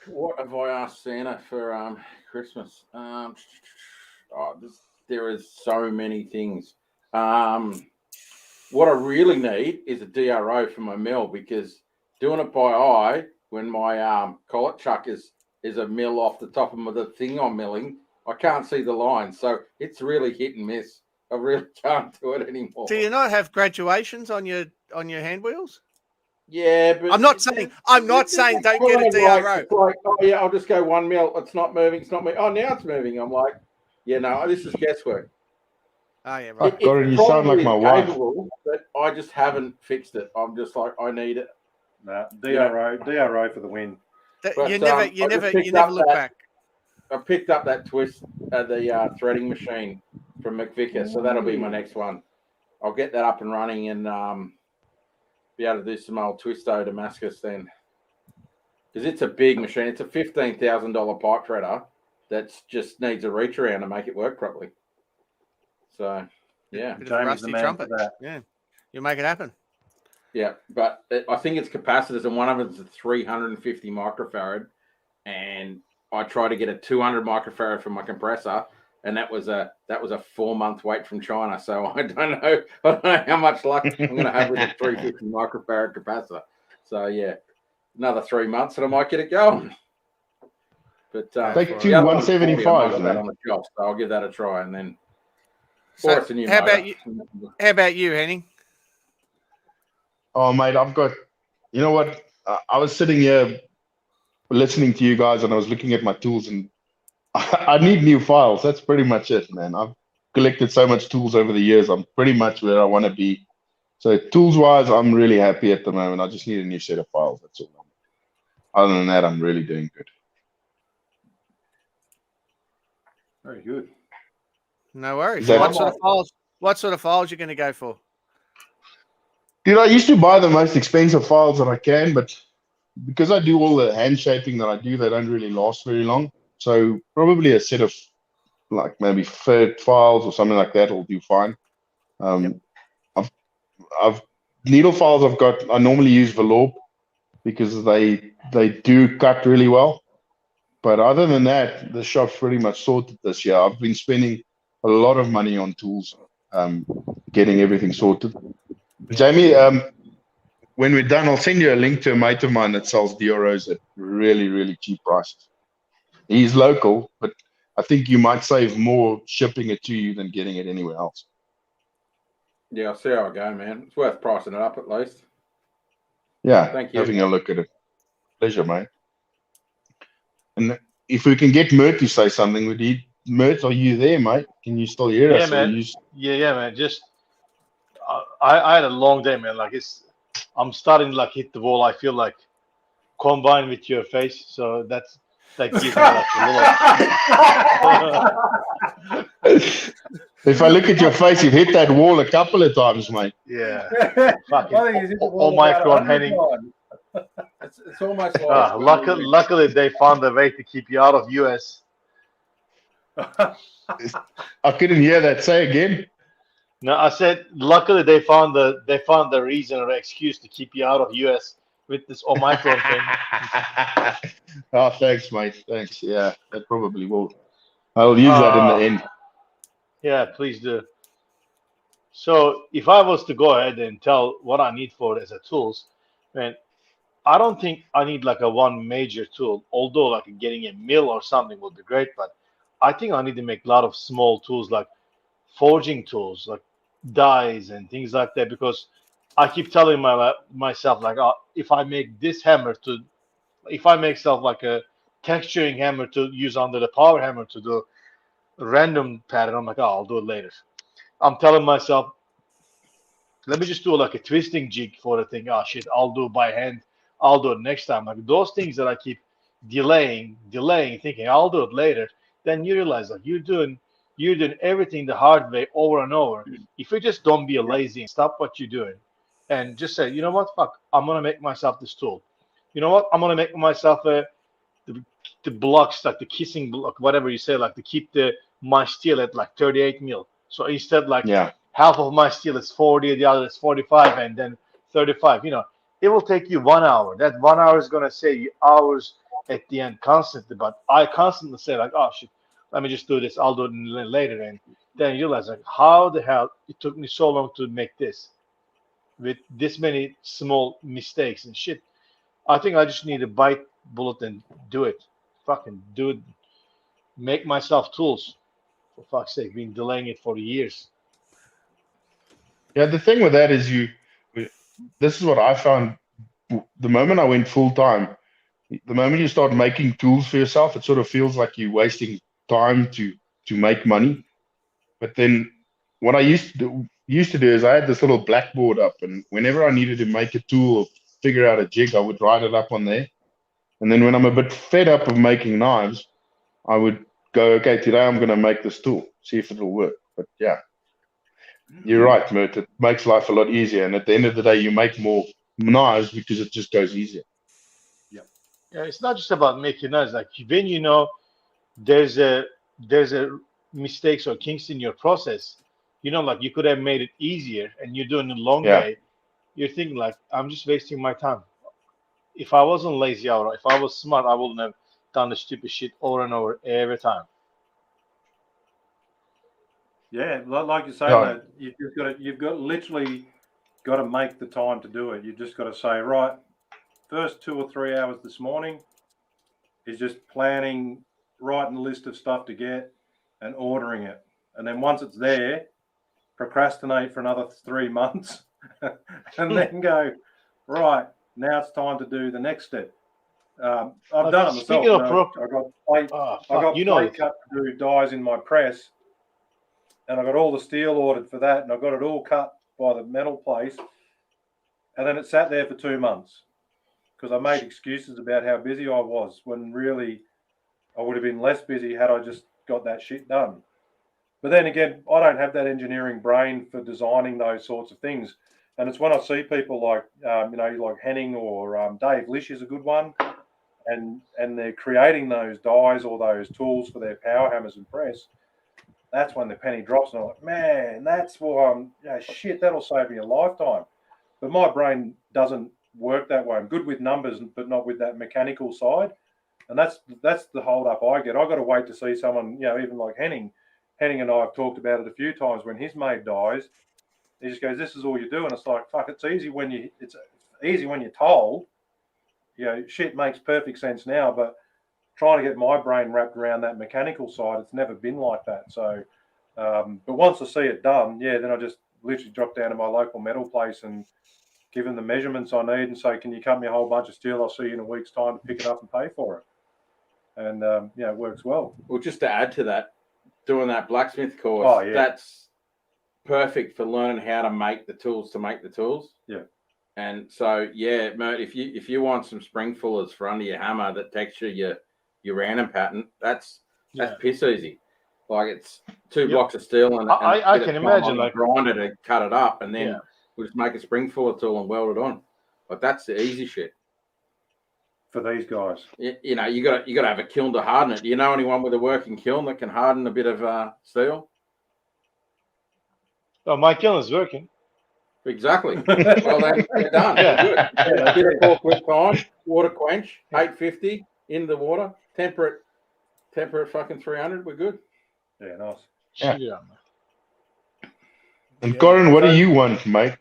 Speaker 1: What have I asked Santa for Christmas? There is so many things. What I really need is a DRO for my mill, because doing it by eye, when my collet chuck is a mill off the top of the thing I'm milling, I can't see the line. So it's really hit and miss. I really can't do it anymore.
Speaker 2: Do you not have graduations on your hand wheels?
Speaker 1: Yeah, but
Speaker 2: I'm not saying don't get a DRO.
Speaker 1: It's like, oh yeah, I'll just go 1 mil. It's not moving. It's not moving. Oh, now it's moving. I'm like, yeah, no, this is guesswork.
Speaker 2: Oh yeah, right.
Speaker 5: Gordon, you sound like my wife.
Speaker 1: But I just haven't fixed it. I'm just like, I need it.
Speaker 4: No, DRO for the win.
Speaker 1: But,
Speaker 2: you never look back.
Speaker 1: I picked up that twist, the threading machine from McVicker, so that'll be my next one. I'll get that up and running and be able to do some old Twisto Damascus then, because it's a big machine. It's a $15,000 pipe threader that just needs a reach around to make it work properly. So, yeah,
Speaker 4: Jamie's the man for that.
Speaker 2: Yeah, you'll make it happen.
Speaker 1: Yeah, but I think it's capacitors, and one of it's a 350 microfarad, and I tried to get a 200 microfarad for my compressor, and that was a 4-month wait from China. So I don't know how much luck I'm going to have with a 350 microfarad capacitor. So yeah, another 3 months, and I might get it going. But
Speaker 5: take 175, man.
Speaker 1: On the job, so I'll give that a try, and then.
Speaker 2: So how about you, Henning?
Speaker 5: Oh, mate, I've got. You know what? I was sitting here listening to you guys, and I was looking at my tools, and I need new files. That's pretty much it, man. I've collected so much tools over the years. I'm pretty much where I want to be. So tools-wise, I'm really happy at the moment. I just need a new set of files. That's all. Other than that, I'm really doing good.
Speaker 4: Very good.
Speaker 2: No worries. What sort of files you going to go for?
Speaker 5: Dude, I used to buy the most expensive files that I can, but because I do all the hand shaping that I do, they don't really last very long. So probably a set of like maybe third files or something like that will do fine. I've needle files I've got. I normally use Velour because they do cut really well. But other than that, the shop's pretty much sorted this year. I've been spending a lot of money on tools, getting everything sorted. Jamie, when we're done, I'll send you a link to a mate of mine that sells DROs at really, really cheap prices. He's local, but I think you might save more shipping it to you than getting it anywhere else.
Speaker 1: Yeah, I'll see how I go, man. It's worth pricing it up at least.
Speaker 5: Yeah,
Speaker 1: thank you.
Speaker 5: Having a look at it. Pleasure, mate. And if we can get Mert to say something, Mert, are you there, mate? Can you still hear us?
Speaker 3: Man. Yeah, man. Just I had a long day, man. Like I'm starting to like hit the wall. I feel like combined with your face, so that gives me like a little.
Speaker 5: If I look at your face, you've hit that wall a couple of times, mate.
Speaker 3: Yeah. Omicron Henning.
Speaker 1: It's almost like
Speaker 3: luckily they found a way to keep you out of US.
Speaker 5: I couldn't hear that. Say again.
Speaker 3: No, I said luckily they found the reason or excuse to keep you out of US with this Omicron thing.
Speaker 5: Oh, thanks, mate. Thanks. Yeah, that probably will. I'll use that in the end.
Speaker 3: Yeah, please do. So if I was to go ahead and tell what I need for it as a tools, man, I don't think I need like a one major tool, although like getting a mill or something would be great, but I think I need to make a lot of small tools like forging tools, like dies and things like that, because I keep telling myself like, oh, if I make this hammer to, if I make self like a texturing hammer to use under the power hammer to do a random pattern, I'm like, oh, I'll do it later. I'm telling myself, let me just do like a twisting jig for the thing. Oh shit, I'll do it by hand. I'll do it next time. Like those things that I keep delaying, thinking I'll do it later. Then you realize like you're doing everything the hard way over and over. If you just don't be lazy and stop what you're doing, and just say, you know what, fuck, I'm gonna make myself this tool. You know what, I'm gonna make myself the blocks, like the kissing block, whatever you say, like to keep my steel at like 38 mil. So instead, like half of my steel is 40, the other is 45, and then 35. You know, it will take you 1 hour. That 1 hour is gonna save you hours at the end constantly. But I constantly say like, oh shit, let me just do this. I'll do it later, and then you realize like, how the hell it took me so long to make this with this many small mistakes and shit. I think I just need to bite bullet and do it. Fucking do it. Make myself tools. For fuck's sake, been delaying it for years.
Speaker 5: Yeah, the thing with that is this is what I found the moment I went full time. The moment you start making tools for yourself, it sort of feels like you're wasting time to make money. But then what I used to do is I had this little blackboard up, and whenever I needed to make a tool or figure out a jig, I would write it up on there. And then when I'm a bit fed up of making knives, I would go, okay, today I'm going to make this tool, see if it'll work. But yeah, you're right, Mert. It makes life a lot easier. And at the end of the day, you make more knives because it just goes easier.
Speaker 3: Yeah, it's not just about making knives. Like when you know there's a mistakes or kinks in your process, you know, like you could have made it easier, and you're doing it long way. You're thinking like, I'm just wasting my time. If I wasn't lazy or if I was smart, I wouldn't have done the stupid shit over and over every time.
Speaker 4: Yeah, like you say, that you've got literally got to make the time to do it. You've just got to say, right, first 2 or 3 hours this morning is just planning, writing a list of stuff to get and ordering it. And then once it's there, procrastinate for another 3 months and then go, right, now it's time to do the next step. I've done it myself.
Speaker 3: Speaking of
Speaker 4: I got plate cut to do dies in my press, and I got all the steel ordered for that, and I got it all cut by the metal place, and then it sat there for 2 months because I made excuses about how busy I was, when really I would have been less busy had I just got that shit done. But then again, I don't have that engineering brain for designing those sorts of things. And it's when I see people like, like Henning or Dave Lish is a good one, and they're creating those dies or those tools for their power hammers and press. That's when the penny drops, and I'm like, man, that's why shit, that'll save me a lifetime. But my brain doesn't work that way. I'm good with numbers, but not with that mechanical side. And that's the hold up I get. I got to wait to see someone, even like Henning. Henning and I have talked about it a few times when he's made dies. He just goes, "This is all you do," and it's like, fuck. It's easy when you're told. Shit makes perfect sense now, but trying to get my brain wrapped around that mechanical side, it's never been like that. So, but once I see it done, then I just literally drop down to my local metal place and give them the measurements I need and say, "Can you cut me a whole bunch of steel? I'll see you in a week's time to pick it up and pay for it." And it works well.
Speaker 1: Well, just to add to that, doing that blacksmith course, that's perfect for learning how to make the tools to make the tools.
Speaker 4: Yeah.
Speaker 1: And so, Mert, if you want some spring fullers for under your hammer that texture your random pattern, that's piss easy. Like it's 2 blocks of steel and
Speaker 3: I can imagine like
Speaker 1: grinder to cut it up, and then we'll just make a spring fuller tool and weld it on. Like that's the easy shit
Speaker 4: for these guys.
Speaker 1: You got to have a kiln to harden it. Do you know anyone with a working kiln that can harden a bit of steel?
Speaker 3: Oh, my kiln is working.
Speaker 1: Exactly. Well, then they're done. Good. A bit of 4 quick time, water quench, 850 in the water, temperate fucking 300. We're good.
Speaker 4: Yeah, nice.
Speaker 5: Yeah. And Corin, what do you want, mate?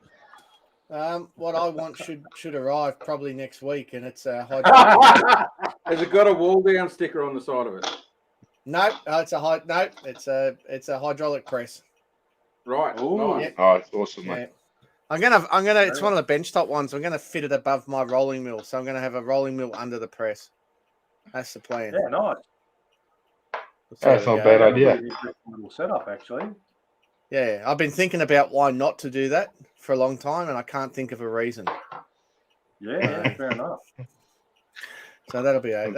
Speaker 2: What I want should arrive probably next week, and it's a hydraulic.
Speaker 1: Has it got a wall down sticker on the side of it?
Speaker 2: No, it's a hydraulic press.
Speaker 1: Right.
Speaker 4: Ooh.
Speaker 1: Nice.
Speaker 5: Oh, it's awesome,
Speaker 2: Yeah.
Speaker 5: mate.
Speaker 2: I'm gonna. It's one of the benchtop ones. I'm gonna fit it above my rolling mill, so I'm gonna have a rolling mill under the press. That's the plan.
Speaker 4: Yeah, nice.
Speaker 5: That's not a
Speaker 2: go.
Speaker 5: bad
Speaker 4: That'll
Speaker 5: idea.
Speaker 4: be an interesting little setup, actually.
Speaker 2: Yeah, I've been thinking about why not to do that for a long time, and I can't think of a reason.
Speaker 4: Yeah, fair enough.
Speaker 2: So that'll be good.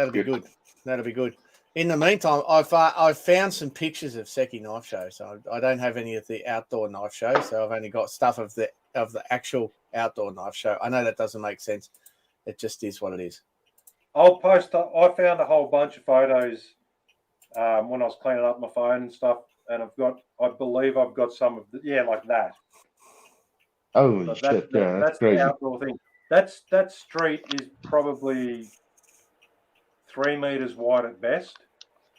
Speaker 2: That'll be good. In the meantime, I've found some pictures of Seki Knife Show. So I don't have any of the outdoor knife show. So I've only got stuff of the actual outdoor knife show. I know that doesn't make sense. It just is what it is.
Speaker 4: I'll post. I found a whole bunch of photos when I was cleaning up my phone and stuff, and I believe I've got some of like that.
Speaker 5: Oh
Speaker 4: But
Speaker 5: shit!
Speaker 4: that's
Speaker 5: That's crazy.
Speaker 4: the outdoor thing. That street is probably 3 meters wide at best,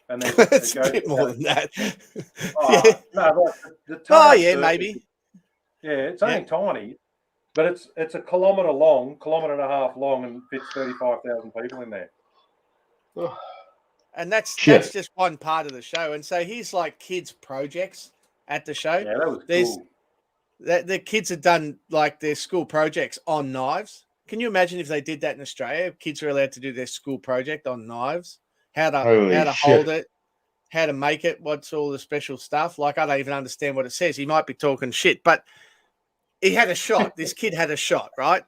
Speaker 4: and then
Speaker 2: It's a bit more than that.
Speaker 4: Oh, no, the
Speaker 2: maybe.
Speaker 4: Yeah, it's only tiny, but it's a kilometre and a half long, and fits 35,000 people in there.
Speaker 2: And that's just one part of the show. And so here's like kids' projects at the show.
Speaker 4: Yeah, that was cool.
Speaker 2: The kids have done like their school projects on knives. Can you imagine if they did that in Australia? Kids are allowed to do their school project on knives, how to hold it, how to make it, what's all the special stuff. Like I don't even understand what it says. He might be talking shit, but he had a shot. This kid had a shot, right?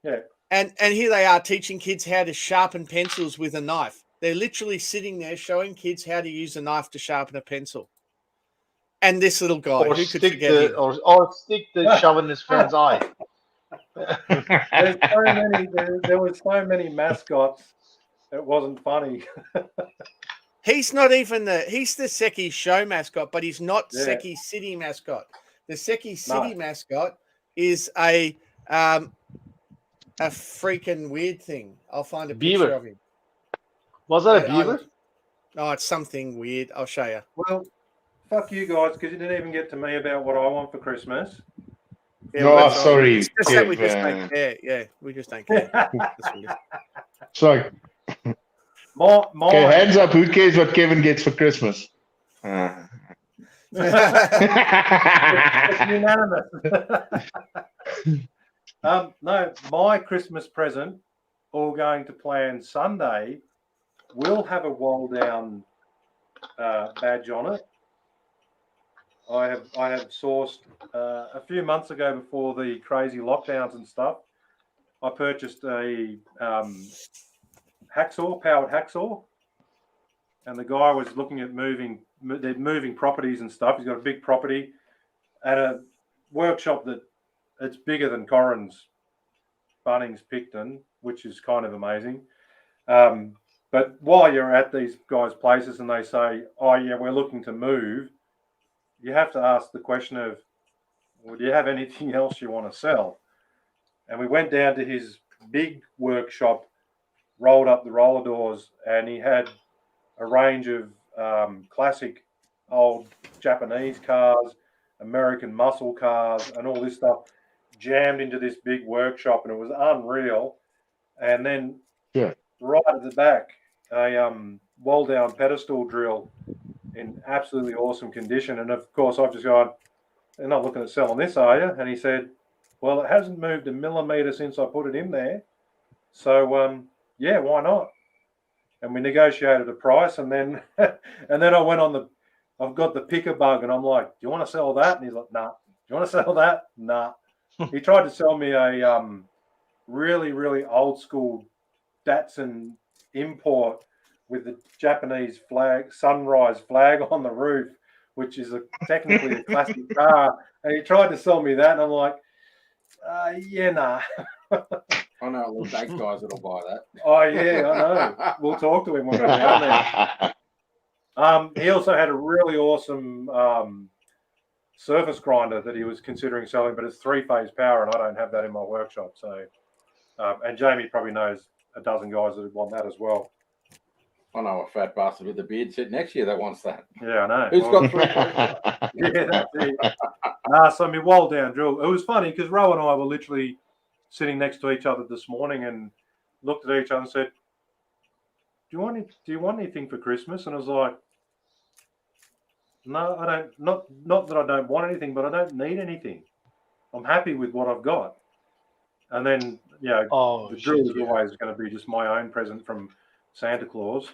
Speaker 4: Yeah.
Speaker 2: And here they are teaching kids how to sharpen pencils with a knife. They're literally sitting there showing kids how to use a knife to sharpen a pencil. And this little guy,
Speaker 3: Or
Speaker 2: who could
Speaker 3: stick
Speaker 2: forget him?
Speaker 3: or stick the shove in his friend's eye.
Speaker 4: There were so many mascots. It wasn't funny.
Speaker 2: He's not even he's the Seki show mascot, but he's not Seki City mascot. The Seki City mascot is a freaking weird thing. I'll find a picture of him.
Speaker 3: Was that a beaver?
Speaker 2: Oh, it's something weird. I'll show you.
Speaker 4: Well, fuck you guys, because you didn't even get to me about what I want for Christmas.
Speaker 5: Yeah, sorry.
Speaker 2: It's just that we just don't care. Yeah, we just don't care.
Speaker 5: It's like,
Speaker 4: okay,
Speaker 5: hands up. Who cares what Kevin gets for Christmas?
Speaker 4: It's unanimous. No, my Christmas present, all going to plan Sunday, will have a wall down badge on it. I have sourced a few months ago, before the crazy lockdowns and stuff, I purchased a powered hacksaw, and the guy was looking at moving properties and stuff. He's got a big property at a workshop that it's bigger than Corrin's Bunnings Picton, which is kind of amazing. But while you're at these guys' places and they say, "Oh yeah, we're looking to move," you have to ask the question of, well, do you have anything else you want to sell? And we went down to his big workshop, rolled up the roller doors, and he had a range of classic old Japanese cars, American muscle cars, and all this stuff jammed into this big workshop, and it was unreal. And then right at the back, a wall-down pedestal drill in absolutely awesome condition. And of course, I've just gone, "They're not looking at selling this, are you?" And he said, "Well, it hasn't moved a millimeter since I put it in there. So, yeah, why not?" And we negotiated a price, and then and then I went on I've got the picker bug, and I'm like, "Do you want to sell that?" And he's like, "Nah." "Do you want to sell that?" "Nah." He tried to sell me a really, really old school Datsun import with the Japanese flag, sunrise flag on the roof, which is technically a classic car. And he tried to sell me that, and I'm like, yeah, nah.
Speaker 1: I know a little date guys that'll buy that.
Speaker 4: Oh yeah, I know. We'll talk to him when we're down there. He also had a really awesome surface grinder that he was considering selling, but it's 3-phase power, and I don't have that in my workshop. So, and Jamie probably knows a dozen guys that would want that as well.
Speaker 1: I know a fat bastard with a beard sitting next to you that wants that.
Speaker 4: Yeah, I know.
Speaker 1: Who's got 3?
Speaker 4: Yeah, that's it. So my wall down drill. It was funny because Ro and I were literally sitting next to each other this morning and looked at each other and said, do you want anything for Christmas? And I was like, no, I don't. Not that I don't want anything, but I don't need anything. I'm happy with what I've got. And then, the drill is always going to be just my own present from Santa Claus.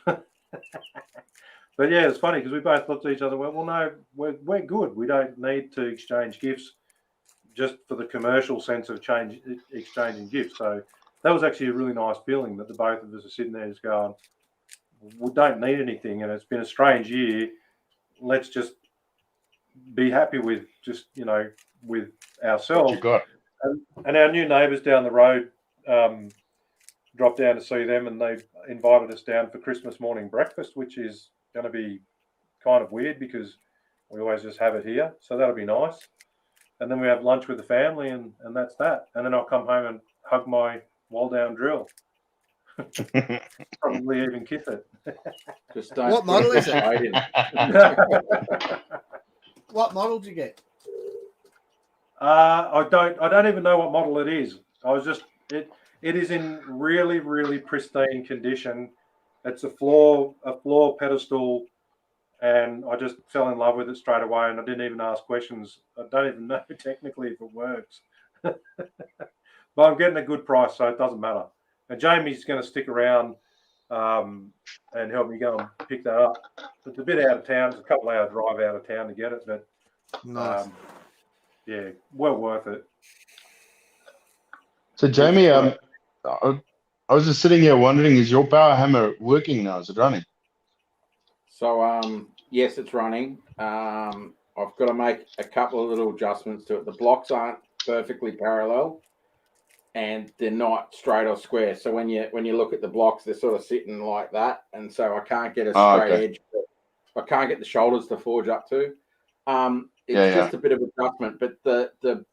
Speaker 4: But yeah, it's funny because we both looked at each other and went, well, no, we're good. We don't need to exchange gifts just for the commercial sense of exchanging gifts. So that was actually a really nice feeling that the both of us are sitting there just going, we don't need anything. And it's been a strange year. Let's just be happy with just, with ourselves.
Speaker 5: What you got?
Speaker 4: And our new neighbours down the road dropped down to see them, and they've invited us down for Christmas morning breakfast, which is going to be kind of weird because we always just have it here. So that'll be nice. And then we have lunch with the family, and that's that. And then I'll come home and hug my wall down drill. Probably even kiss it.
Speaker 1: Just don't.
Speaker 2: What model is it?
Speaker 1: it?
Speaker 2: What model did you get?
Speaker 4: I don't even know what model it is. It is in really, really pristine condition. It's a floor pedestal, and I just fell in love with it straight away, and I didn't even ask questions. I don't even know technically if it works. But I'm getting a good price, so it doesn't matter. And Jamie's going to stick around and help me go and pick that up. It's a bit out of town. It's a couple hour drive out of town to get it, but
Speaker 2: Nice.
Speaker 4: yeah, well worth it.
Speaker 5: So, Jamie, I was just sitting here wondering, is your power hammer working now? Is it running?
Speaker 1: So, yes, it's running. I've got to make a couple of little adjustments to it. The blocks aren't perfectly parallel, and they're not straight or square. So when you look at the blocks, they're sort of sitting like that, and so I can't get a straight edge. I can't get the shoulders to forge up to. It's just a bit of adjustment, but the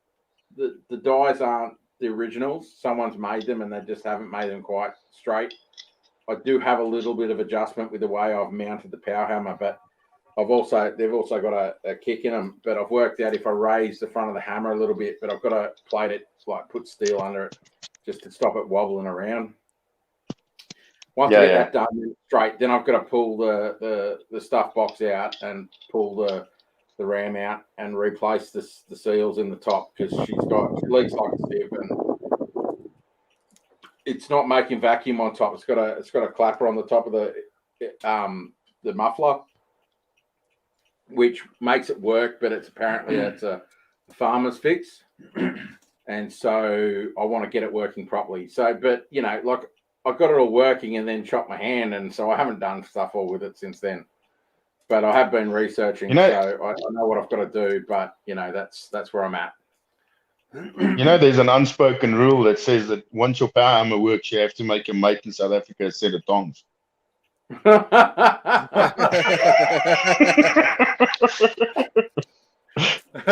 Speaker 1: dies aren't the originals. Someone's made them, and they just haven't made them quite straight. I do have a little bit of adjustment with the way I've mounted the power hammer, but they've also got a kick in them. But I've worked out if I raise the front of the hammer a little bit, but I've got to plate it, like put steel under it, just to stop it wobbling around. Once I get that done straight, then I've got to pull the stuff box out and pull the ram out and replace the seals in the top, because she leaks like a sieve, and it's not making vacuum on top. It's got a clapper on the top of the muffler, which makes it work, but it's a farmer's fix, and so I want to get it working properly. So, but like I got it all working and then chopped my hand, and so I haven't done stuff all with it since then. But I have been researching, so I know what I've got to do. But that's where I'm at.
Speaker 5: There's an unspoken rule that says that once your power hammer works, you have to make your mate in South Africa a set of tongs.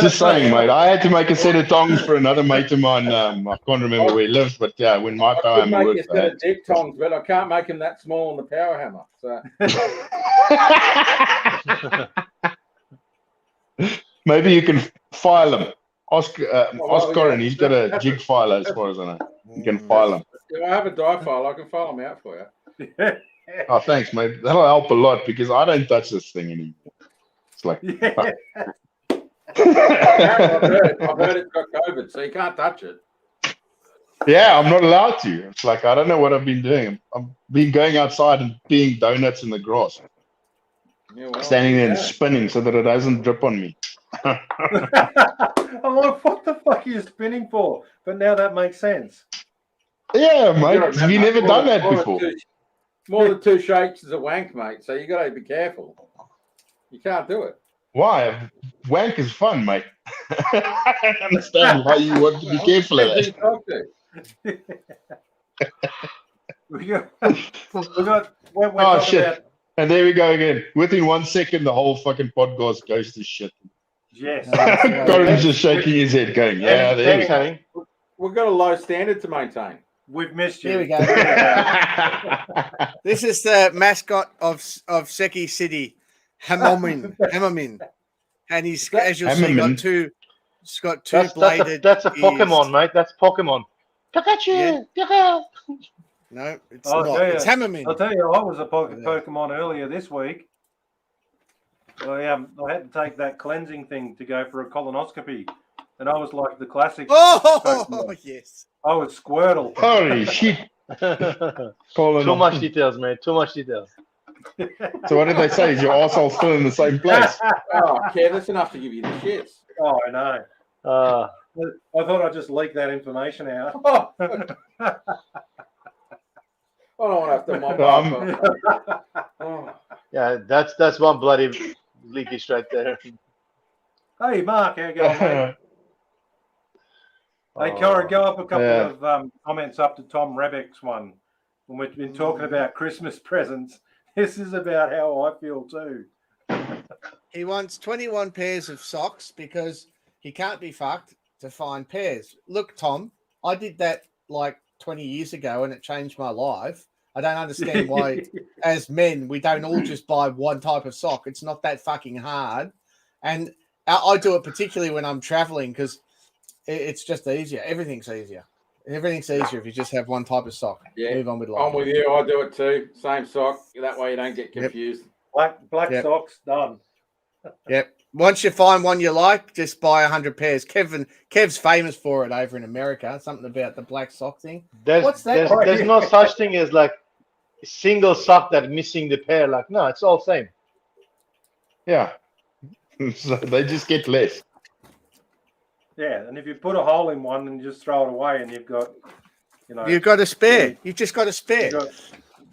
Speaker 5: Just saying, mate. I had to make a set of tongs for another mate of mine. I can't remember where he lives, but yeah, when my power hammer works,
Speaker 1: I make a set of dick tongs, but I can't make them that small on the power hammer. So
Speaker 5: maybe you can file them. Ask Corin. He's got a jig filer, as far as I know. You can file them.
Speaker 1: I have a die file. I can file them out for you.
Speaker 5: Oh, thanks, mate. That'll help a lot because I don't touch this thing anymore. It's like.
Speaker 1: I've heard it's got COVID, so you can't touch it.
Speaker 5: Yeah, I'm not allowed to. It's like I don't know what I've been doing. I've been going outside and peeing donuts in the grass, standing there and spinning so that it doesn't drip on me.
Speaker 4: I'm like, what the fuck are you spinning for? But now that makes sense.
Speaker 5: Yeah, mate. Have you never done that before?
Speaker 1: More than 2 shakes is a wank, mate. So you got to be careful. You can't do it.
Speaker 5: Why? Wank is fun, mate. I don't understand why you want to be careful of that. Oh, shit. And there we go again. Within 1 second, the whole fucking podcast goes to shit.
Speaker 4: Yes.
Speaker 5: Corin's just shaking his head going, yeah, there we go.
Speaker 1: We've got a low standard to maintain.
Speaker 4: We've missed you.
Speaker 2: Here we go. This is the mascot of Seki City, Hammerman. And he's, as you'll see, got It's got two bladed.
Speaker 3: That's a Pokemon, right? That's Pokemon. Pikachu!
Speaker 2: Yeah. No, it's not. It's Hammerman.
Speaker 4: I'll tell you, I was a Pokemon earlier this week. I had to take that cleansing thing to go for a colonoscopy, and I was like the classic.
Speaker 2: Oh, yes.
Speaker 4: I was Squirtle.
Speaker 5: Holy shit.
Speaker 3: Too much details, man. Too much details.
Speaker 5: So what did they say? Is your arsehole still in the same place?
Speaker 1: Oh, Kev, that's enough to give you the shits.
Speaker 4: Oh, I know. I thought I'd just leak that information out.
Speaker 1: I don't want to have to mop up. Oh.
Speaker 3: Yeah, that's one bloody leakage right there.
Speaker 4: Hey, Mark, how you going, mate? Hey, Cora, go up a couple of comments up to Tom Rebeck's one. When we've been talking about Christmas presents, this is about how I feel too.
Speaker 2: He wants 21 pairs of socks because he can't be fucked to find pairs. Look, Tom, I did that like 20 years ago and it changed my life. I don't understand why, as men, we don't all just buy one type of sock. It's not that fucking hard. And I do it particularly when I'm traveling because it's just easier. Everything's easier. Everything's easier if you just have one type of sock.
Speaker 1: Yeah,
Speaker 2: move on with life.
Speaker 1: I'm with you. I do it too. Same sock. That way you don't get confused.
Speaker 4: Black socks, done.
Speaker 2: Yep. Once you find one you like, just buy 100 pairs. Kev's famous for it over in America. Something about the black sock thing.
Speaker 3: What's that? There's no such thing as like a single sock that's missing the pair. Like, no, it's all same.
Speaker 5: Yeah. So they just get less.
Speaker 4: Yeah, and if you put a hole in one and just throw it away and you've got,
Speaker 2: You've got a spare. You've just got a spare.
Speaker 4: You've got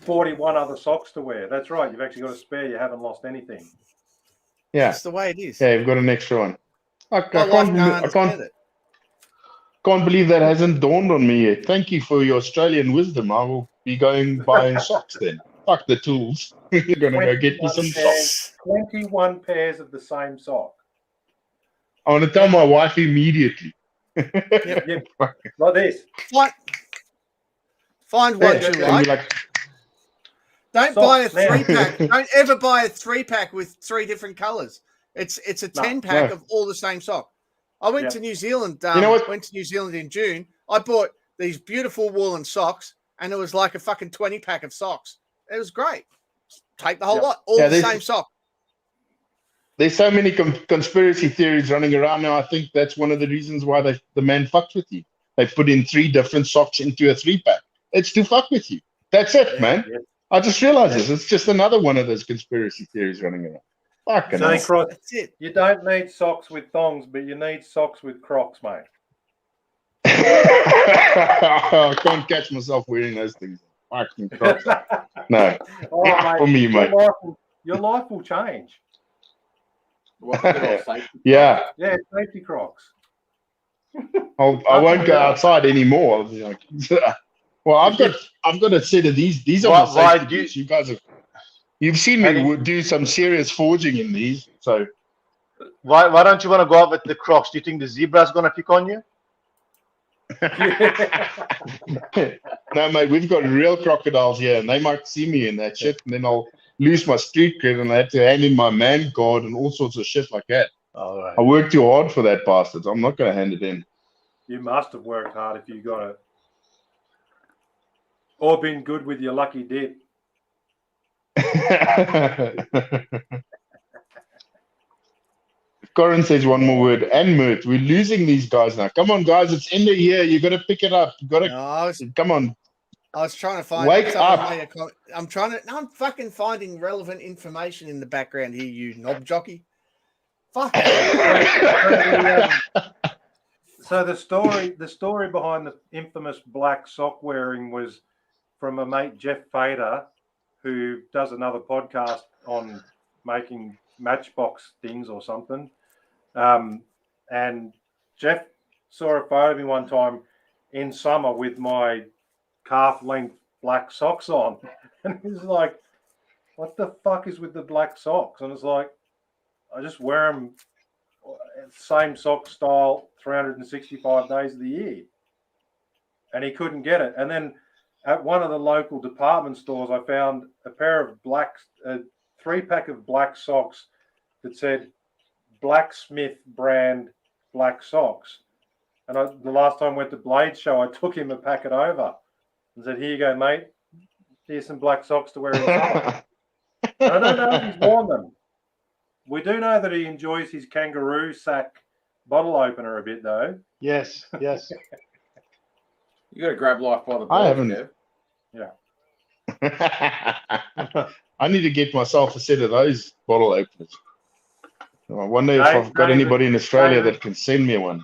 Speaker 4: 41 other socks to wear. That's right. You've actually got a spare. You haven't lost anything.
Speaker 5: Yeah.
Speaker 2: That's the way it is.
Speaker 5: Yeah, you've got an extra one. I can't believe that hasn't dawned on me yet. Thank you for your Australian wisdom. I will be going buying socks then. Fuck the tools. You're going to go get me some socks.
Speaker 4: 21 pairs of the same sock.
Speaker 5: I want to tell my wife immediately.
Speaker 4: Yep. Like this.
Speaker 2: Find what you like. Don't buy a 3-pack. Don't ever buy a 3-pack with 3 different colours. It's a 10-pack of all the same sock. I went to New Zealand. Went to New Zealand in June. I bought these beautiful woolen socks, and it was like a fucking 20-pack of socks. It was great. Take the whole lot, all the same sock.
Speaker 5: There's so many conspiracy theories running around now. I think that's one of the reasons why the man fucked with you. They put in 3 different socks into a 3-pack. It's to fuck with you. That's it, man. Yeah. I just realized this. It's just another one of those conspiracy theories running around. Fucking hell.
Speaker 2: That's it.
Speaker 4: You don't need socks with thongs, but you need socks with Crocs, mate.
Speaker 5: I can't catch myself wearing those things. Fucking Crocs. No.
Speaker 4: Mate,
Speaker 5: for me, mate.
Speaker 4: Your life will change.
Speaker 5: Yeah.
Speaker 4: Yeah, safety Crocs.
Speaker 5: I won't go outside anymore. Well, I've got a set of these. These are my safety boots. You guys you've seen me do some serious forging in these. So
Speaker 3: why don't you want to go out with the Crocs? Do you think the zebra's gonna pick on you?
Speaker 5: No, mate, we've got real crocodiles here, and they might see me in that shit, and then I'll lose my street cred, and I have to hand in my man card and all sorts of shit like that.
Speaker 3: All right.
Speaker 5: I worked too hard for that, bastards. I'm not going to hand it in.
Speaker 4: You must have worked hard if you got it. Or been good with your lucky dip.
Speaker 5: Corin says one more word. And Mert, we're losing these guys now. Come on, guys. It's end of year. You got to pick it up. You got to. Come on.
Speaker 2: I was trying to find.
Speaker 5: Wake up.
Speaker 2: I'm fucking finding relevant information in the background here, you knob jockey. Fuck.
Speaker 4: So the story behind the infamous black sock wearing was from a mate, Jeff Fader, who does another podcast on making matchbox things or something. And Jeff saw a photo of me one time in summer with my calf-length black socks on. And he's like, what the fuck is with the black socks? And it's like, I just wear them same sock style 365 days of the year. And he couldn't get it. And then at one of the local department stores, I found a pair of 3-pack of black socks that said Blacksmith brand black socks. And the last time I went to Blade Show, I took him a packet over and said, "Here you go, mate. Here's some black socks to wear in summer." I don't know if he's worn them. We do know that he enjoys his kangaroo sack bottle opener a bit, though.
Speaker 3: Yes. Yes.
Speaker 1: You got to grab life by the balls.
Speaker 5: I haven't.
Speaker 1: Kev.
Speaker 5: I need to get myself a set of those bottle openers. I wonder if I've got anybody in Australia that can send me one.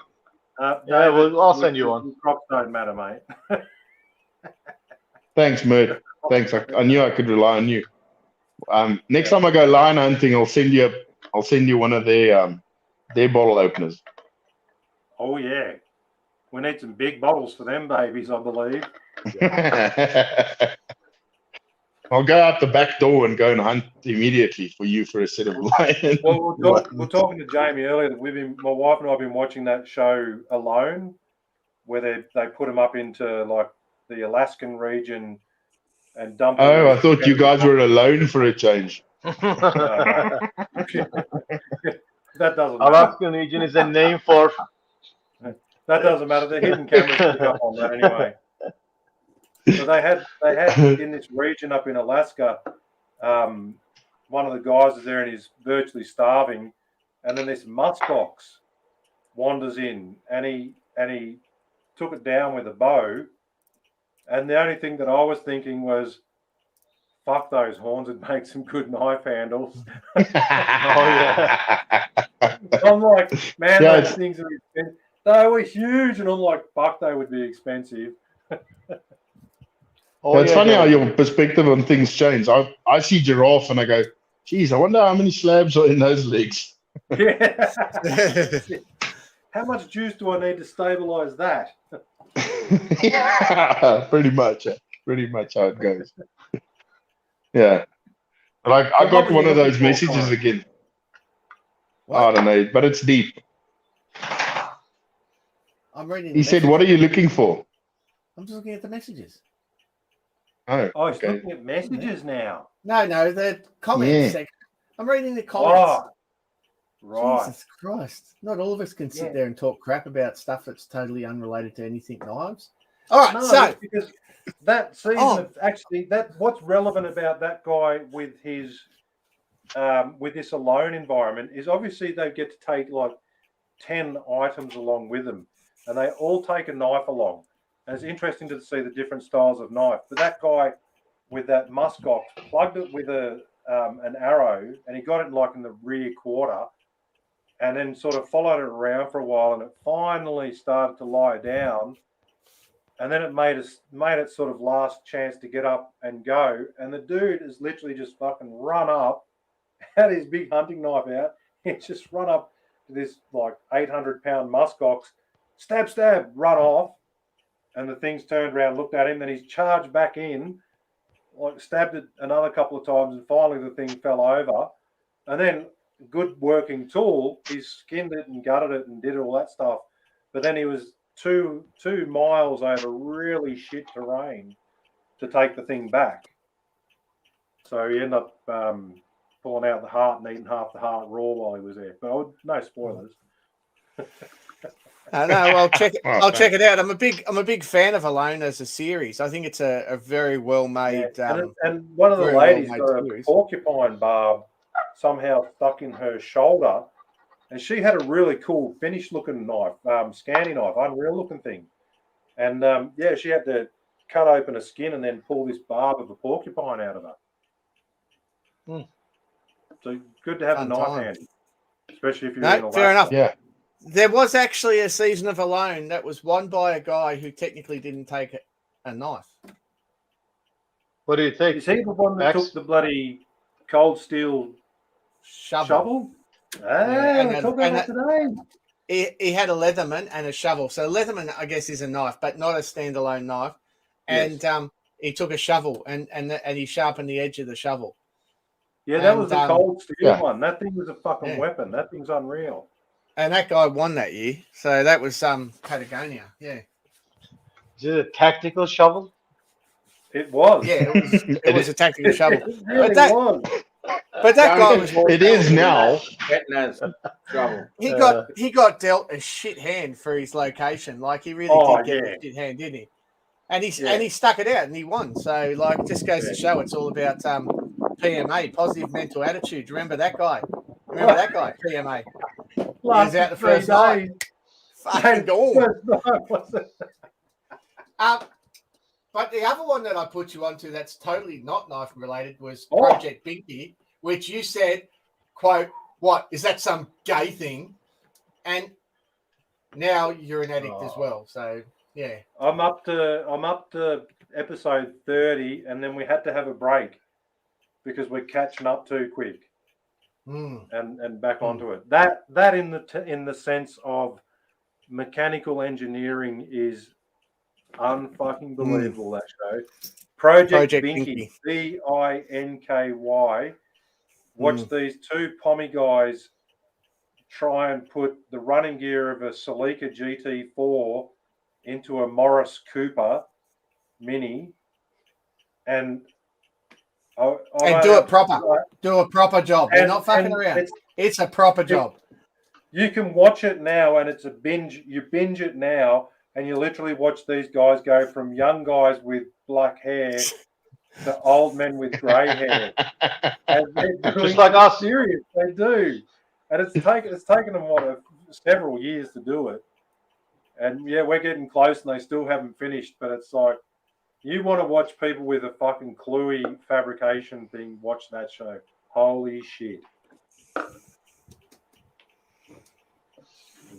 Speaker 3: Yeah, well, I'll send you one.
Speaker 4: Crocs don't matter, mate.
Speaker 5: Thanks, Mert. Thanks. I knew I could rely on you. Next time I go line hunting, I'll send you one of their bottle openers.
Speaker 4: Oh yeah, we need some big bottles for them babies, I believe.
Speaker 5: I'll go out the back door and go and hunt immediately for you for a set of lions.
Speaker 4: Well, we're talking to Jamie earlier that my wife and I have been watching that show Alone, where they put them up into like the Alaskan region and dump.
Speaker 5: Oh, I thought you guys were alone for a change.
Speaker 4: That doesn't matter.
Speaker 3: Alaskan region is a name for.
Speaker 4: That doesn't matter. The hidden cameras pick up on that anyway. So they had in this region up in Alaska, one of the guys is there and he's virtually starving, and then this muskox wanders in and he took it down with a bow, and the only thing that I was thinking was, fuck, those horns would make some good knife handles.
Speaker 3: Oh yeah.
Speaker 4: I'm like, man,
Speaker 5: Yeah,
Speaker 4: those things are expensive. They were huge, and I'm like, fuck, they would be expensive.
Speaker 3: Oh,
Speaker 5: It's
Speaker 3: yeah,
Speaker 5: funny
Speaker 3: yeah.
Speaker 5: how your perspective on things change. I see giraffe and I go, geez, I wonder how many slabs are in those legs.
Speaker 4: Yeah. How much juice do I need to stabilize that?
Speaker 5: Yeah, pretty much how it goes. Yeah. Like I got one of those messages again. I don't know, but it's deep.
Speaker 2: I'm reading.
Speaker 5: He said, "What are you looking for?"
Speaker 2: I'm just looking at the messages.
Speaker 5: Oh,
Speaker 4: Oh, he's
Speaker 5: okay.
Speaker 4: looking at messages now.
Speaker 2: No, the comments
Speaker 5: Yeah.
Speaker 2: section. I'm reading the comments.
Speaker 4: Oh, right.
Speaker 2: Jesus Christ. Not all of us can sit
Speaker 4: Yeah.
Speaker 2: there and talk crap about stuff that's totally unrelated to anything knives. All right,
Speaker 4: No,
Speaker 2: so
Speaker 4: that's because that season
Speaker 2: Oh.
Speaker 4: of actually what's relevant about that guy with his with this alone environment is obviously they get to take like 10 items along with them, and they all take a knife along. And it's interesting to see the different styles of knife. But that guy with that muskox plugged it with an arrow, and he got it like in the rear quarter, and then sort of followed it around for a while, and it finally started to lie down. And then it made it sort of last chance to get up and go. And the dude is literally just fucking run up, had his big hunting knife out. He's just run up to this like 800-pound muskox, stab, run off. And the thing's turned around, looked at him, then he's charged back in, like stabbed it another couple of times, and finally the thing fell over. And then, good working tool, he skinned it and gutted it and did all that stuff. But then he was two miles over really shit terrain to take the thing back. So he ended up pulling out the heart and eating half the heart raw while he was there. But no spoilers.
Speaker 2: no, I'll check it out. I'm a big fan of Alone as a series. I think it's a very well made.
Speaker 4: Yeah. And one of the
Speaker 2: very
Speaker 4: ladies
Speaker 2: well-made
Speaker 4: got a
Speaker 2: series.
Speaker 4: porcupine barb somehow stuck in her shoulder, and she had a really cool finished looking knife, scanning knife, unreal looking thing. And she had to cut open a skin and then pull this barb of a porcupine out of her. So good to have
Speaker 2: Fun
Speaker 4: a knife
Speaker 2: time.
Speaker 4: handy, especially if you're
Speaker 2: No,
Speaker 4: in Alaska.
Speaker 2: fair enough.
Speaker 5: Yeah.
Speaker 2: There was actually a season of Alone that was won by a guy who technically didn't take a knife.
Speaker 3: What do you think?
Speaker 4: Is he the one that
Speaker 3: Max?
Speaker 4: took the bloody cold steel shovel?
Speaker 2: and
Speaker 4: We're
Speaker 2: a-
Speaker 4: talking about
Speaker 2: and
Speaker 4: today.
Speaker 2: He had a Leatherman and a shovel. So Leatherman, I guess, is a knife, but not a standalone knife. And he took a shovel and he sharpened the edge of the shovel.
Speaker 4: Yeah, that
Speaker 2: And,
Speaker 4: was the cold steel one. That thing was a fucking
Speaker 2: Yeah.
Speaker 4: weapon. That thing's unreal.
Speaker 2: And that guy won that year. So that was Patagonia. Yeah.
Speaker 3: Is it a tactical shovel?
Speaker 4: It was.
Speaker 2: Yeah, it was a tactical shovel.
Speaker 4: It really
Speaker 2: But that-
Speaker 4: was.
Speaker 2: But that guy was.
Speaker 5: It is now.
Speaker 1: Getting us trouble.
Speaker 2: He got dealt a shit hand for his location. Like he really did get a shit hand, didn't he? And he stuck it out and he won. So like, it just goes to show it's all about PMA, positive mental attitude. Remember that guy? PMA. He was out the first night. Fucking gone. But the other one that I put you onto that's totally not knife related was Project Binky, which you said, quote, what, is that some gay thing? And now you're an addict as well. So yeah.
Speaker 4: I'm up to episode 30, and then we had to have a break because we're catching up too quick. And back onto it. That in the sense of mechanical engineering is unfucking believable. That show, Project Binky, Binky. Watch these two pommy guys try and put the running gear of a Celica GT4 into a Morris Cooper Mini, and do it proper.
Speaker 2: Do a proper job. They're not fucking around. It's a proper job.
Speaker 4: You can watch it now, and it's a binge. You binge it now, and you literally watch these guys go from young guys with black hair to old men with grey hair. And they're
Speaker 3: just like us.
Speaker 4: Serious, they do. And it's taken them several years to do it. And yeah, we're getting close, and they still haven't finished. But it's like, you want to watch people with a fucking cluey fabrication thing, watch that show. Holy shit.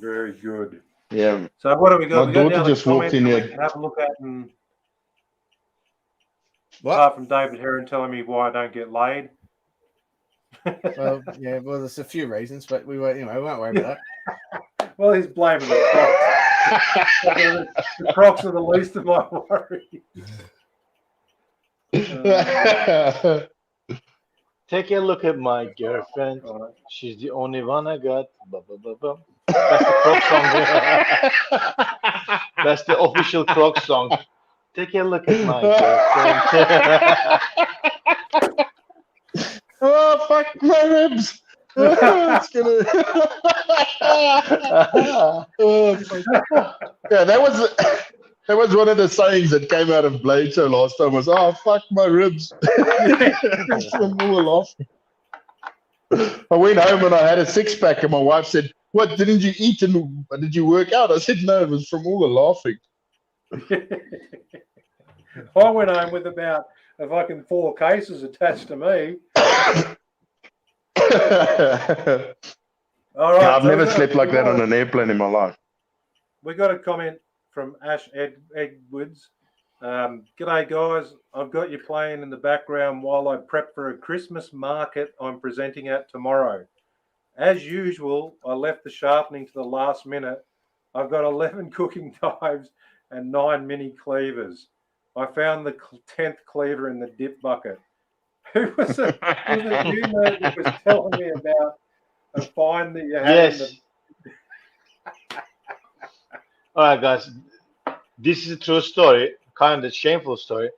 Speaker 4: Very good.
Speaker 5: Yeah.
Speaker 4: So what have we got?
Speaker 5: My daughter just walked in here.
Speaker 4: Have a look at
Speaker 2: what?
Speaker 4: Apart from David Heron telling me why I don't get laid.
Speaker 2: Well, there's a few reasons, but we won't worry about that.
Speaker 4: Well, he's blaming the Crocs. The Crocs are the least of my worries.
Speaker 3: Take a look at my girlfriend. She's the only one I got. That's the Crocs song. That's the official Crocs song. Take a look at my girlfriend.
Speaker 5: Oh, fuck my ribs. It's gonna... Yeah, that was one of the sayings that came out of Blade Show last time was, oh, fuck my ribs. From all laughing. I went home and I had a six-pack and my wife said, what, didn't you eat and did you work out? I said, no, it was from all the laughing.
Speaker 4: I went home with about a fucking 4 cases attached to me. All right,
Speaker 5: yeah, I've never slept like that on an airplane in my life.
Speaker 4: We got a comment from Ash Edwards. G'day, guys. I've got you playing in the background while I prep for a Christmas market I'm presenting at tomorrow. As usual, I left the sharpening to the last minute. I've got 11 cooking knives and 9 mini cleavers. I found the 10th cleaver in the dip bucket. Who was it? Was it you, Mert, that was telling me about a find that you had?
Speaker 3: Yes. All right, guys. This is a true story, kind of shameful story.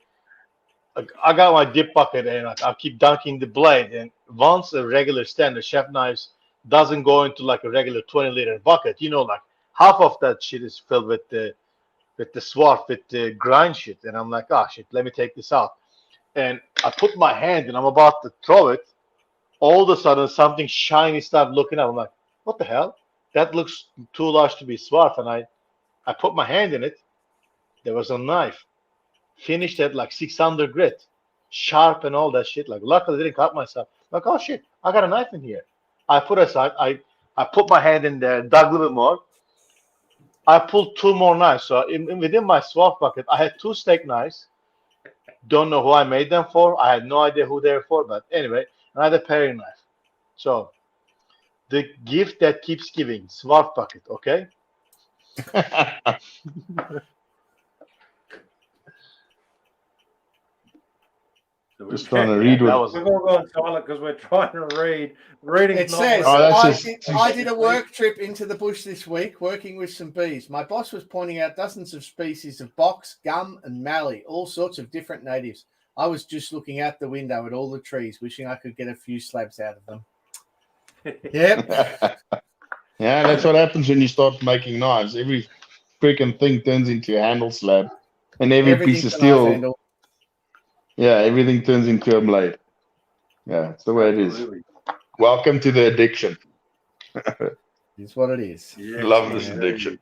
Speaker 3: I got my dip bucket and I keep dunking the blade. And once a regular standard chef knives doesn't go into like a regular 20-liter bucket, like half of that shit is filled with the swarf, with the grind shit. And I'm like, oh shit, let me take this out. And I put my hand and I'm about to throw it. All of a sudden, something shiny started looking up. I'm like, what the hell? That looks too large to be swarf. And I put my hand in it. There was a knife. Finished at like 600 grit. Sharp and all that shit. Like, luckily I didn't cut myself. Like, oh shit, I got a knife in here. I put aside. I put my hand in there, dug a little bit more. I pulled 2 more knives. So within my swarf bucket, I had 2 steak knives. Don't know who I made them for. I had no idea who they're for. But anyway, another paring knife. So the gift that keeps giving, swarf bucket, okay?
Speaker 4: So
Speaker 5: just trying to read what...
Speaker 4: We've all gone silent because we're trying to read. Reading
Speaker 2: it says, I did a work trip into the bush this week working with some bees. My boss was pointing out dozens of species of box, gum, and mallee, all sorts of different natives. I was just looking out the window at all the trees, wishing I could get a few slabs out of them. Yep.
Speaker 5: Yeah, that's what happens when you start making knives. Every freaking thing turns into a handle slab, and every piece of
Speaker 2: Everything's a knife
Speaker 5: steel,
Speaker 2: handle.
Speaker 5: yeah, everything turns into a blade. Yeah, it's the way it is.
Speaker 4: Absolutely.
Speaker 5: Welcome to the addiction.
Speaker 2: It's what it is.
Speaker 4: Yes,
Speaker 5: Love this
Speaker 4: indeed.
Speaker 5: addiction.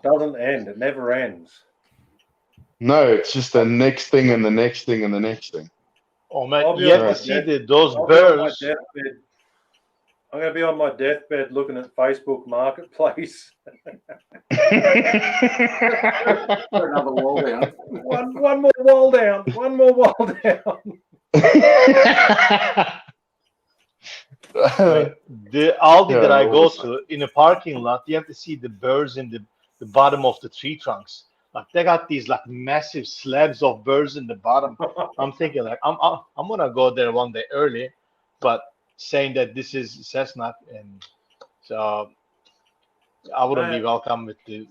Speaker 4: Doesn't end. It never ends.
Speaker 5: No, it's just the next thing and the next thing and the next thing.
Speaker 3: Oh man,
Speaker 4: I'll be
Speaker 3: you have
Speaker 4: on
Speaker 3: to
Speaker 4: my
Speaker 3: see
Speaker 4: death-
Speaker 3: those
Speaker 4: I'll be on my
Speaker 3: birds.
Speaker 4: deathbed. I'm going to be on my deathbed looking at Facebook Marketplace.
Speaker 1: Another wall down.
Speaker 4: One more wall down. One more wall down.
Speaker 3: The Aldi
Speaker 5: Yeah,
Speaker 3: that I go
Speaker 5: always.
Speaker 3: to in a parking lot, you have to see the birds in the bottom of the tree trunks. Like they got these like massive slabs of birds in the bottom. I'm thinking like I'm gonna go there one day early, but saying that this is Cessna, and so I wouldn't be welcome with the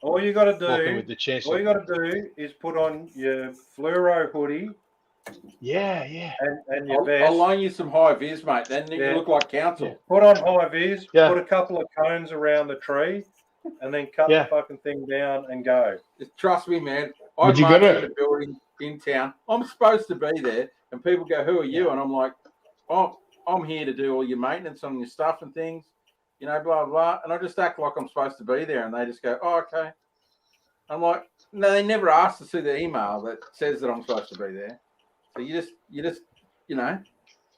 Speaker 4: All you got to
Speaker 3: walking with
Speaker 4: do,
Speaker 3: the chainsaw.
Speaker 4: all you got to do is put on your fluoro hoodie
Speaker 3: Yeah.
Speaker 4: and your vest.
Speaker 1: I'll loan you some high vis, mate. Then you
Speaker 4: Yeah.
Speaker 1: look like council.
Speaker 4: Put on high vis.
Speaker 3: Yeah.
Speaker 4: Put a couple of cones around the tree, and then cut
Speaker 3: Yeah.
Speaker 4: the fucking thing down and go.
Speaker 1: Just trust me, man.
Speaker 5: But
Speaker 1: I've
Speaker 5: you
Speaker 1: marched
Speaker 5: gotta-
Speaker 1: in the building in town. I'm supposed to be there, and people go, "Who are you?" And I'm like, "Oh, I'm here to do all your maintenance on your stuff and things, you know, blah blah." And I just act like I'm supposed to be there, and they just go, "Oh, okay." I'm like, no, they never asked to see the email that says that I'm supposed to be there. So you just, you know,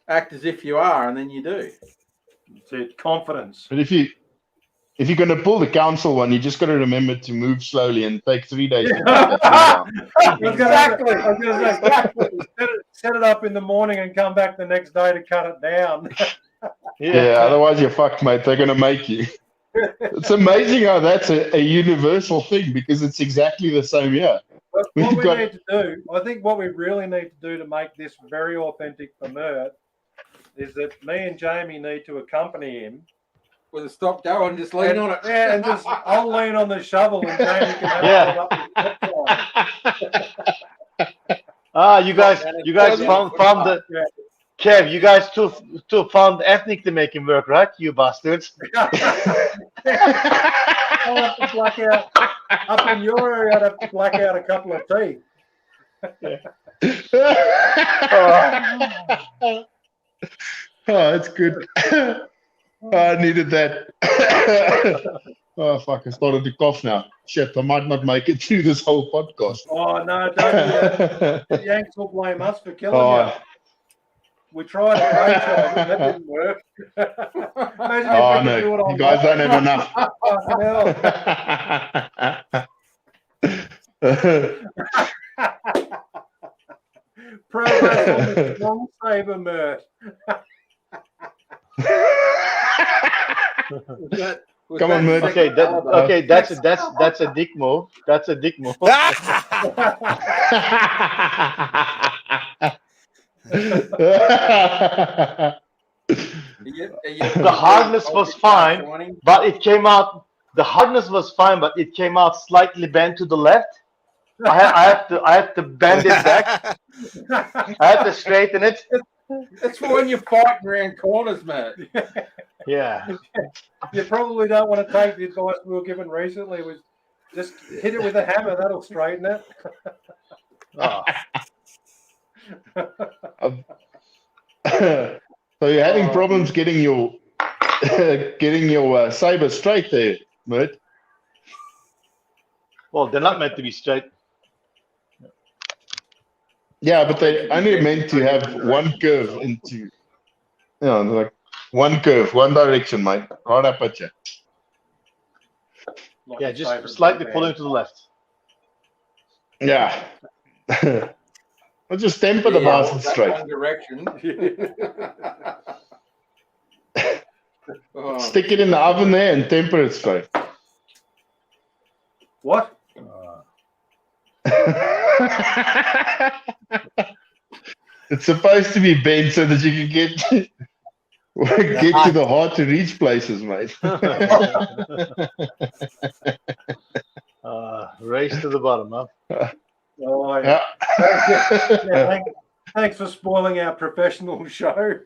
Speaker 1: act as if you are, and then you do.
Speaker 4: It's it, confidence.
Speaker 5: But if you're gonna pull the council one, you just gotta remember to move slowly and take 3 days to cut that thing down.
Speaker 4: Exactly. I was going to say, set it up in the morning and come back the next day to cut it down.
Speaker 5: Yeah, otherwise you're fucked, mate. They're gonna make you. It's amazing how that's a universal thing because it's exactly the same here.
Speaker 4: But what
Speaker 5: We've
Speaker 4: we
Speaker 5: got-
Speaker 4: need to do, I think what we really need to do to make this very authentic for Mert is that me and Jamie need to accompany him.
Speaker 1: With a stop go and just lean on it.
Speaker 4: Yeah, and just I'll lean on the shovel and Jamie can have
Speaker 3: Yeah.
Speaker 4: it up his top
Speaker 3: You guys found the
Speaker 4: Yeah.
Speaker 3: Kev. You guys two found ethnically making work, right? You bastards.
Speaker 4: I'll have to black out up in your area. I'd have to black out a couple of teeth.
Speaker 5: Oh, that's good. I needed that. Oh, fuck. I started to cough now. Shit, I might not make it through this whole podcast.
Speaker 4: Oh no, don't the Yanks will blame us for killing you.
Speaker 5: Oh,
Speaker 4: We tried a great job, and that didn't work. Imagine if
Speaker 5: oh
Speaker 4: we
Speaker 5: no.
Speaker 4: could do it
Speaker 5: You guys don't have enough.
Speaker 4: Progress on the strong saber, Mert.
Speaker 5: Come on, Mert.
Speaker 3: Okay, that's a dick move. That's a dick move. The hardness was fine, but it came out. The hardness was fine, but it came out slightly bent to the left. I had to bend it back. I had to straighten it.
Speaker 1: That's for when you're fighting around corners, mate.
Speaker 3: Yeah.
Speaker 4: You probably don't want to take the advice we were given recently. Was just hit it with a hammer. That'll straighten it.
Speaker 3: Oh.
Speaker 5: So you're having problems getting your saber straight there, Mert?
Speaker 3: Well, they're not meant to be straight.
Speaker 5: Yeah, but they only meant to have one curve into, like one curve, one direction, mate. Right up at you.
Speaker 4: Like
Speaker 3: Yeah,
Speaker 4: a
Speaker 3: just
Speaker 4: saber
Speaker 3: slightly
Speaker 4: man.
Speaker 3: pulling to the left.
Speaker 5: Yeah. I'll just temper the bastard straight.
Speaker 1: One direction. Oh,
Speaker 5: Stick it in the oven there and temper it straight.
Speaker 4: What?
Speaker 5: It's supposed to be bent so that you can get to the hard to reach places, mate.
Speaker 3: Race to the bottom, huh?
Speaker 4: Oh, yeah.
Speaker 5: Yeah.
Speaker 4: Thanks for spoiling our professional show.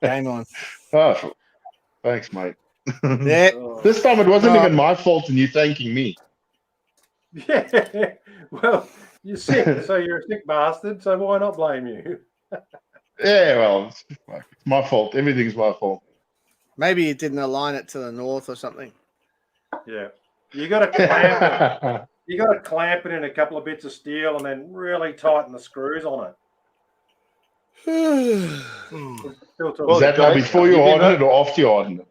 Speaker 2: Game on.
Speaker 5: Oh, thanks, mate.
Speaker 2: Yeah.
Speaker 4: Oh,
Speaker 5: This time it wasn't
Speaker 2: Oh.
Speaker 5: even my fault and you thanking me.
Speaker 4: yeah. Well, you're sick, so you're a sick bastard. So why not blame you?
Speaker 5: Yeah, well, it's my fault. Everything's my fault.
Speaker 2: Maybe you didn't align it to the north or something.
Speaker 4: Yeah. You got to clamp it. You got to clamp it in a couple of bits of steel and then really tighten the screws on it.
Speaker 5: Was that now before you hardened it or after you hardened it?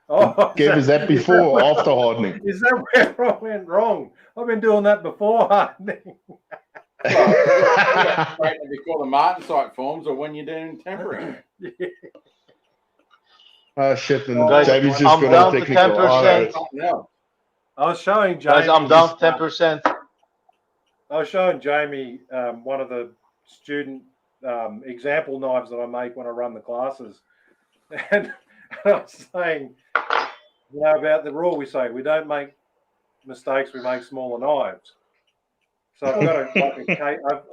Speaker 4: Oh,
Speaker 5: Kev, is that before or after hardening?
Speaker 4: Is that where I went wrong? I've been doing that before hardening.
Speaker 1: Before the martensite forms or when you're doing tempering.
Speaker 4: Yeah.
Speaker 5: Oh shit! And
Speaker 3: Guys,
Speaker 5: Jamie's just
Speaker 3: I'm
Speaker 5: got
Speaker 3: down
Speaker 5: a
Speaker 3: to
Speaker 5: technical.
Speaker 3: 10%.
Speaker 1: No.
Speaker 4: I was showing Jamie.
Speaker 3: Guys, I'm down to 10%.
Speaker 4: I was showing Jamie one of the student example knives that I make when I run the classes, and I was saying, about the rule. We say we don't make mistakes; we make smaller knives. So I've got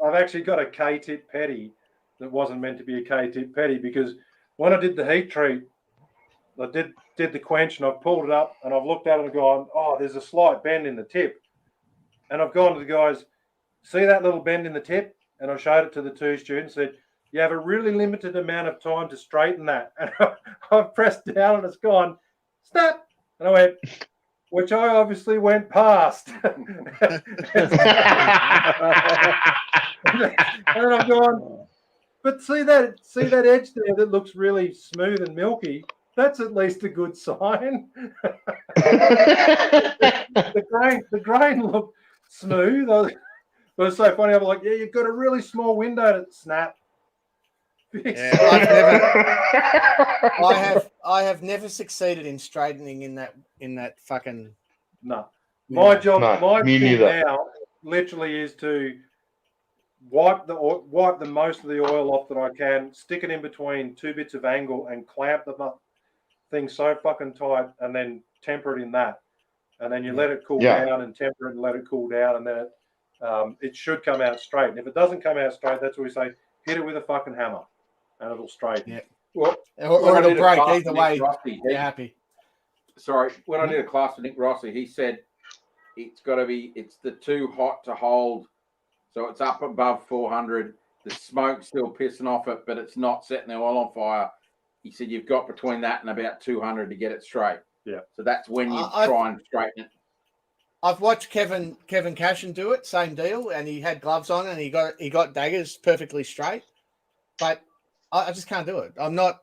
Speaker 4: I've actually got a K-tip petty that wasn't meant to be a K-tip petty because when I did the heat treat, I did the quench and I've pulled it up and I've looked at it and gone, oh, there's a slight bend in the tip. And I've gone to the guys, see that little bend in the tip? And I showed it to the two students, said, you have a really limited amount of time to straighten that. And I've pressed down and it's gone, snap. And I went, which I obviously went past. And I've gone, but see that edge there that looks really smooth and milky? That's at least a good sign. the grain looked smooth. But it's so funny. I'm like, yeah, you've got a really small window to snap.
Speaker 2: Yeah, I have never succeeded in straightening in that fucking.
Speaker 4: No. My job, my
Speaker 5: me
Speaker 4: thing
Speaker 5: neither.
Speaker 4: now, literally is to wipe the most of the oil off that I can, stick it in between two bits of angle, and clamp the thing so fucking tight, and then temper it in that, and then you let it cool down and temper it and let it cool down, and then it should come out straight. And if it doesn't come out straight, that's what we say: hit it with a fucking hammer, and it'll straighten.
Speaker 2: Yeah.
Speaker 1: Well,
Speaker 2: Or it'll break either way. You're happy.
Speaker 1: Sorry, when I did a class with Nick Rossi, he said it's too hot to hold, so it's up above 400. The smoke's still pissing off it, but it's not setting the oil on fire. He said you've got between that and about 200 to get it straight.
Speaker 4: Yeah.
Speaker 1: So that's when you try and straighten it.
Speaker 2: I've watched Kevin Cashin do it, same deal, and he had gloves on and he got daggers perfectly straight, but I just can't do it. I'm not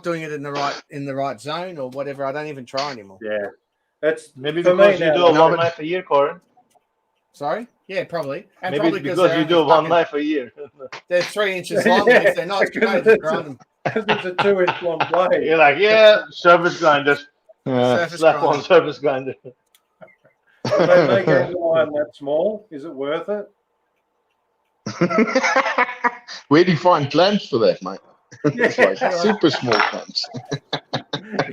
Speaker 2: doing it in the right zone or whatever. I don't even try anymore.
Speaker 4: Yeah, that's
Speaker 3: maybe because you do one knife a year, Corin.
Speaker 2: Sorry? Yeah, probably. And
Speaker 3: maybe
Speaker 2: probably
Speaker 3: because you do one knife a year.
Speaker 2: They're 3 inches long. And if they're not straight, you grind them.
Speaker 4: Because it's a 2-inch long blade.
Speaker 3: You're like, surface grinder. Slap on surface grinder.
Speaker 4: Do they make angle iron that small? Is it worth it?
Speaker 5: Where do you find clamps for that, mate? It's like super small clamps.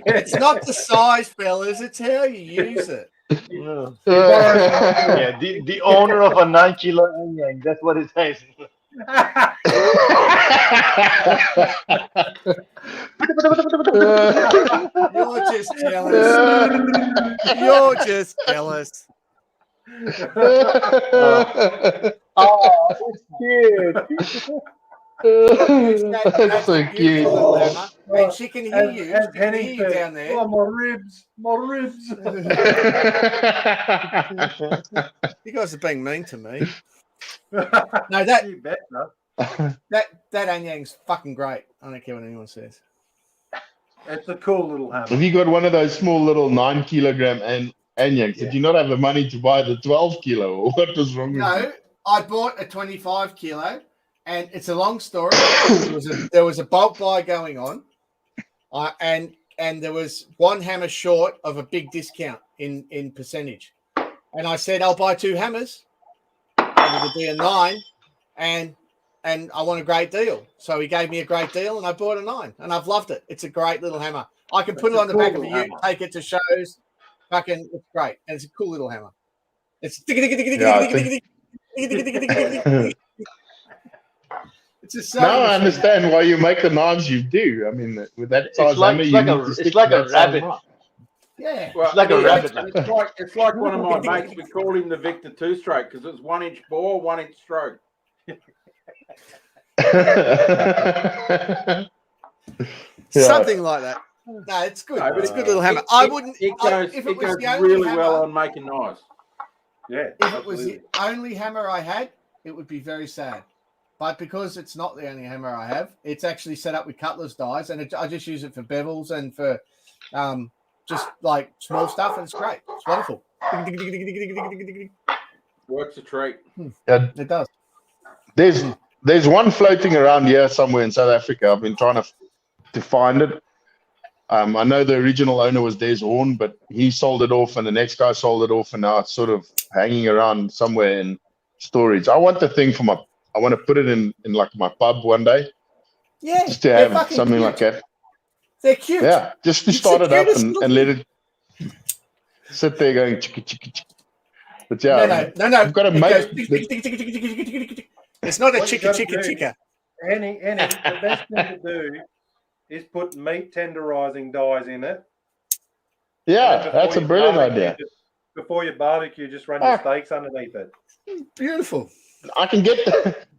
Speaker 2: It's not the size, fellas. It's how you use it.
Speaker 3: Yeah, the owner of a 9 kilo Anyang. That's what it says.
Speaker 2: You're just jealous. You're just jealous.
Speaker 3: Oh, it's cute.
Speaker 5: That's so cute.
Speaker 2: And she can hear you.
Speaker 4: As
Speaker 2: She can
Speaker 4: Henny
Speaker 2: hear you
Speaker 4: said,
Speaker 2: down there.
Speaker 4: oh, my ribs.
Speaker 2: You guys are being mean to me.
Speaker 4: No,
Speaker 2: that
Speaker 4: you bet, no.
Speaker 2: that Anyang's fucking great. I don't care what anyone says.
Speaker 4: It's a cool little hammer.
Speaker 5: Have you got one of those small little 9 kilogram Anyangs? Did you not have the money to buy the 12 kilo? Or what was wrong with you?
Speaker 2: No, I bought a 25 kilo, and it's a long story. There was a bulk buy going on, and there was one hammer short of a big discount in percentage. And I said, I'll buy 2 hammers. And it'll be a 9, and I want a great deal. So he gave me a great deal, and I bought a 9, and I've loved it. It's a great little hammer. I can put it
Speaker 1: It's a
Speaker 2: on the
Speaker 1: cool
Speaker 2: back of a
Speaker 1: little
Speaker 2: ute,
Speaker 1: hammer.
Speaker 2: take it to shows. Fucking, it's great, and it's a cool little hammer. It's it's just so
Speaker 5: Now I understand why you make the knives you do. I mean, with that size hammer, you need to stick to that size knife.
Speaker 2: Yeah,
Speaker 1: Well,
Speaker 3: It's like
Speaker 1: it
Speaker 3: a
Speaker 1: is.
Speaker 3: rabbit.
Speaker 1: It's like one of my mates. We called him the Victor 2-stroke because it's 1 inch bore, 1 inch stroke.
Speaker 2: something like that. No, it's good.
Speaker 1: No, but
Speaker 2: It's a good little hammer. I wouldn't.
Speaker 1: It goes,
Speaker 2: if
Speaker 1: it
Speaker 2: it was
Speaker 1: goes
Speaker 2: the only
Speaker 1: really
Speaker 2: hammer,
Speaker 1: well on making knives.
Speaker 4: Yeah.
Speaker 2: if it was the only hammer I had, it would be very sad. But because it's not the only hammer I have, it's actually set up with cutlass dies, and I just use it for bevels and for just like small stuff, and it's great. It's wonderful.
Speaker 1: Works a treat.
Speaker 5: Yeah,
Speaker 2: It does.
Speaker 5: there's one floating around here somewhere in South Africa. I've been trying to find it. I know the original owner was Des Horn, but he sold it off, and the next guy sold it off, and now it's sort of hanging around somewhere in storage. I want the thing for I want to put it in like my pub one day,
Speaker 2: Yeah,
Speaker 5: just to
Speaker 2: they're
Speaker 5: have
Speaker 2: fucking
Speaker 5: something
Speaker 2: cute.
Speaker 5: like that.
Speaker 2: They're cute.
Speaker 5: Yeah, just to
Speaker 2: It's
Speaker 5: start
Speaker 2: the
Speaker 5: it up
Speaker 2: cutest
Speaker 5: and let it sit there going chicka chicka chicka. But yeah,
Speaker 2: No.
Speaker 5: I've got to
Speaker 2: It
Speaker 5: make.
Speaker 2: goes it's not a
Speaker 4: What you
Speaker 2: chicka
Speaker 4: gotta
Speaker 2: chicka
Speaker 4: do-
Speaker 2: chicka.
Speaker 4: Any, the best thing to do is put meat tenderizing dyes in it.
Speaker 5: Yeah,
Speaker 4: And
Speaker 5: that's a
Speaker 4: before you
Speaker 5: brilliant
Speaker 4: barbecue,
Speaker 5: idea.
Speaker 4: Before you barbecue, just run your
Speaker 5: Ah.
Speaker 4: steaks underneath it.
Speaker 2: Beautiful.
Speaker 5: I can get.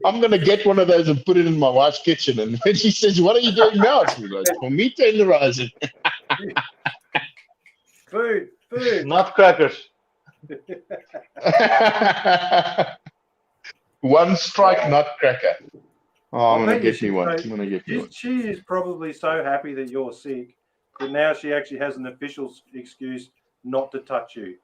Speaker 5: I'm gonna get one of those and put it in my wife's kitchen, and when she says, "What are you doing now?" She goes, "For meat tenderizing."
Speaker 4: Food.
Speaker 3: Nutcrackers.
Speaker 5: One strike nutcracker. Oh, I'm
Speaker 4: I
Speaker 5: gonna
Speaker 4: bet you
Speaker 5: get me
Speaker 4: should
Speaker 5: one.
Speaker 4: say-
Speaker 5: I'm gonna get me one.
Speaker 4: She is probably so happy that you're sick that now she actually has an official excuse not to touch you.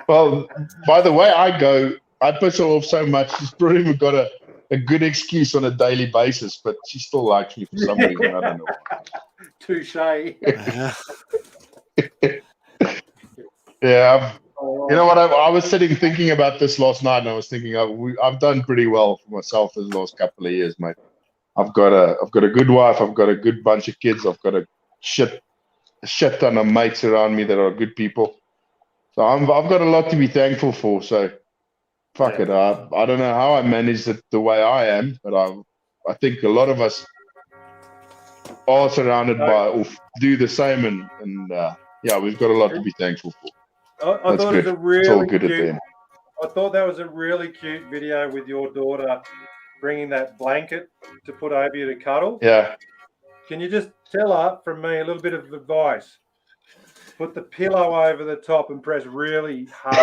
Speaker 5: Well, by the way, I piss her off so much. She's probably even got a good excuse on a daily basis, but she still likes me for some reason. I don't know.
Speaker 4: Touche.
Speaker 5: Yeah, you know what? I was sitting thinking about this last night, and I was thinking I've done pretty well for myself this last couple of years, mate. I've got a good wife. I've got a good bunch of kids. I've got a shit ton of mates around me that are good people. So I've got a lot to be thankful for. So fuck it. I don't know how I managed it the way I am, but I think a lot of us are surrounded by or do the same, and yeah, we've got a lot to be thankful for.
Speaker 4: I thought it was a
Speaker 5: It's all
Speaker 4: really
Speaker 5: good at the
Speaker 4: cute.
Speaker 5: end.
Speaker 4: I thought that was a really cute video with your daughter bringing that blanket to put over you to cuddle.
Speaker 5: Yeah.
Speaker 4: Can you just tell her from me a little bit of advice? Put the pillow over the top and press really hard.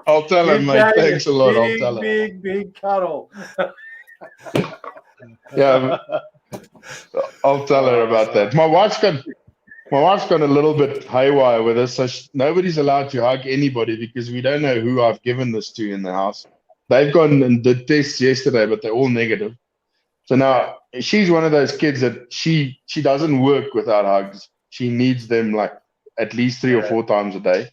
Speaker 5: I'll tell her,
Speaker 4: Give
Speaker 5: mate.
Speaker 4: Daddy
Speaker 5: Thanks a lot. I'll tell her.
Speaker 4: Big cuddle.
Speaker 5: Yeah, I'll tell her about that. My wife's got a little bit haywire with us, so nobody's allowed to hug anybody because we don't know who I've given this to in the house. They've gone and did tests yesterday, but they're all negative. So now she's one of those kids that she doesn't work without hugs. She needs them like at least 3 or 4 times a day.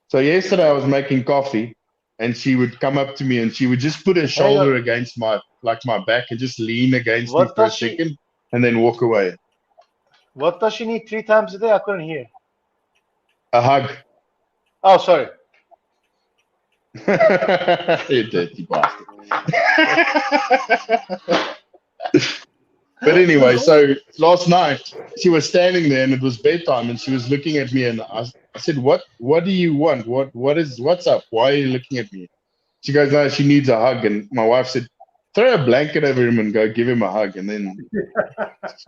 Speaker 5: So yesterday I was making coffee, and she would come up to me and she would just put her shoulder against my back and just lean against me for a second and then walk away.
Speaker 3: What does she need 3 times a day? I couldn't hear.
Speaker 5: A hug.
Speaker 3: Oh, sorry.
Speaker 5: You dirty bastard. But anyway, so last night she was standing there and it was bedtime and she was looking at me and I said, What do you want? What's up? Why are you looking at me? She goes, no, she needs a hug. And my wife said, throw a blanket over him and go give him a hug. And then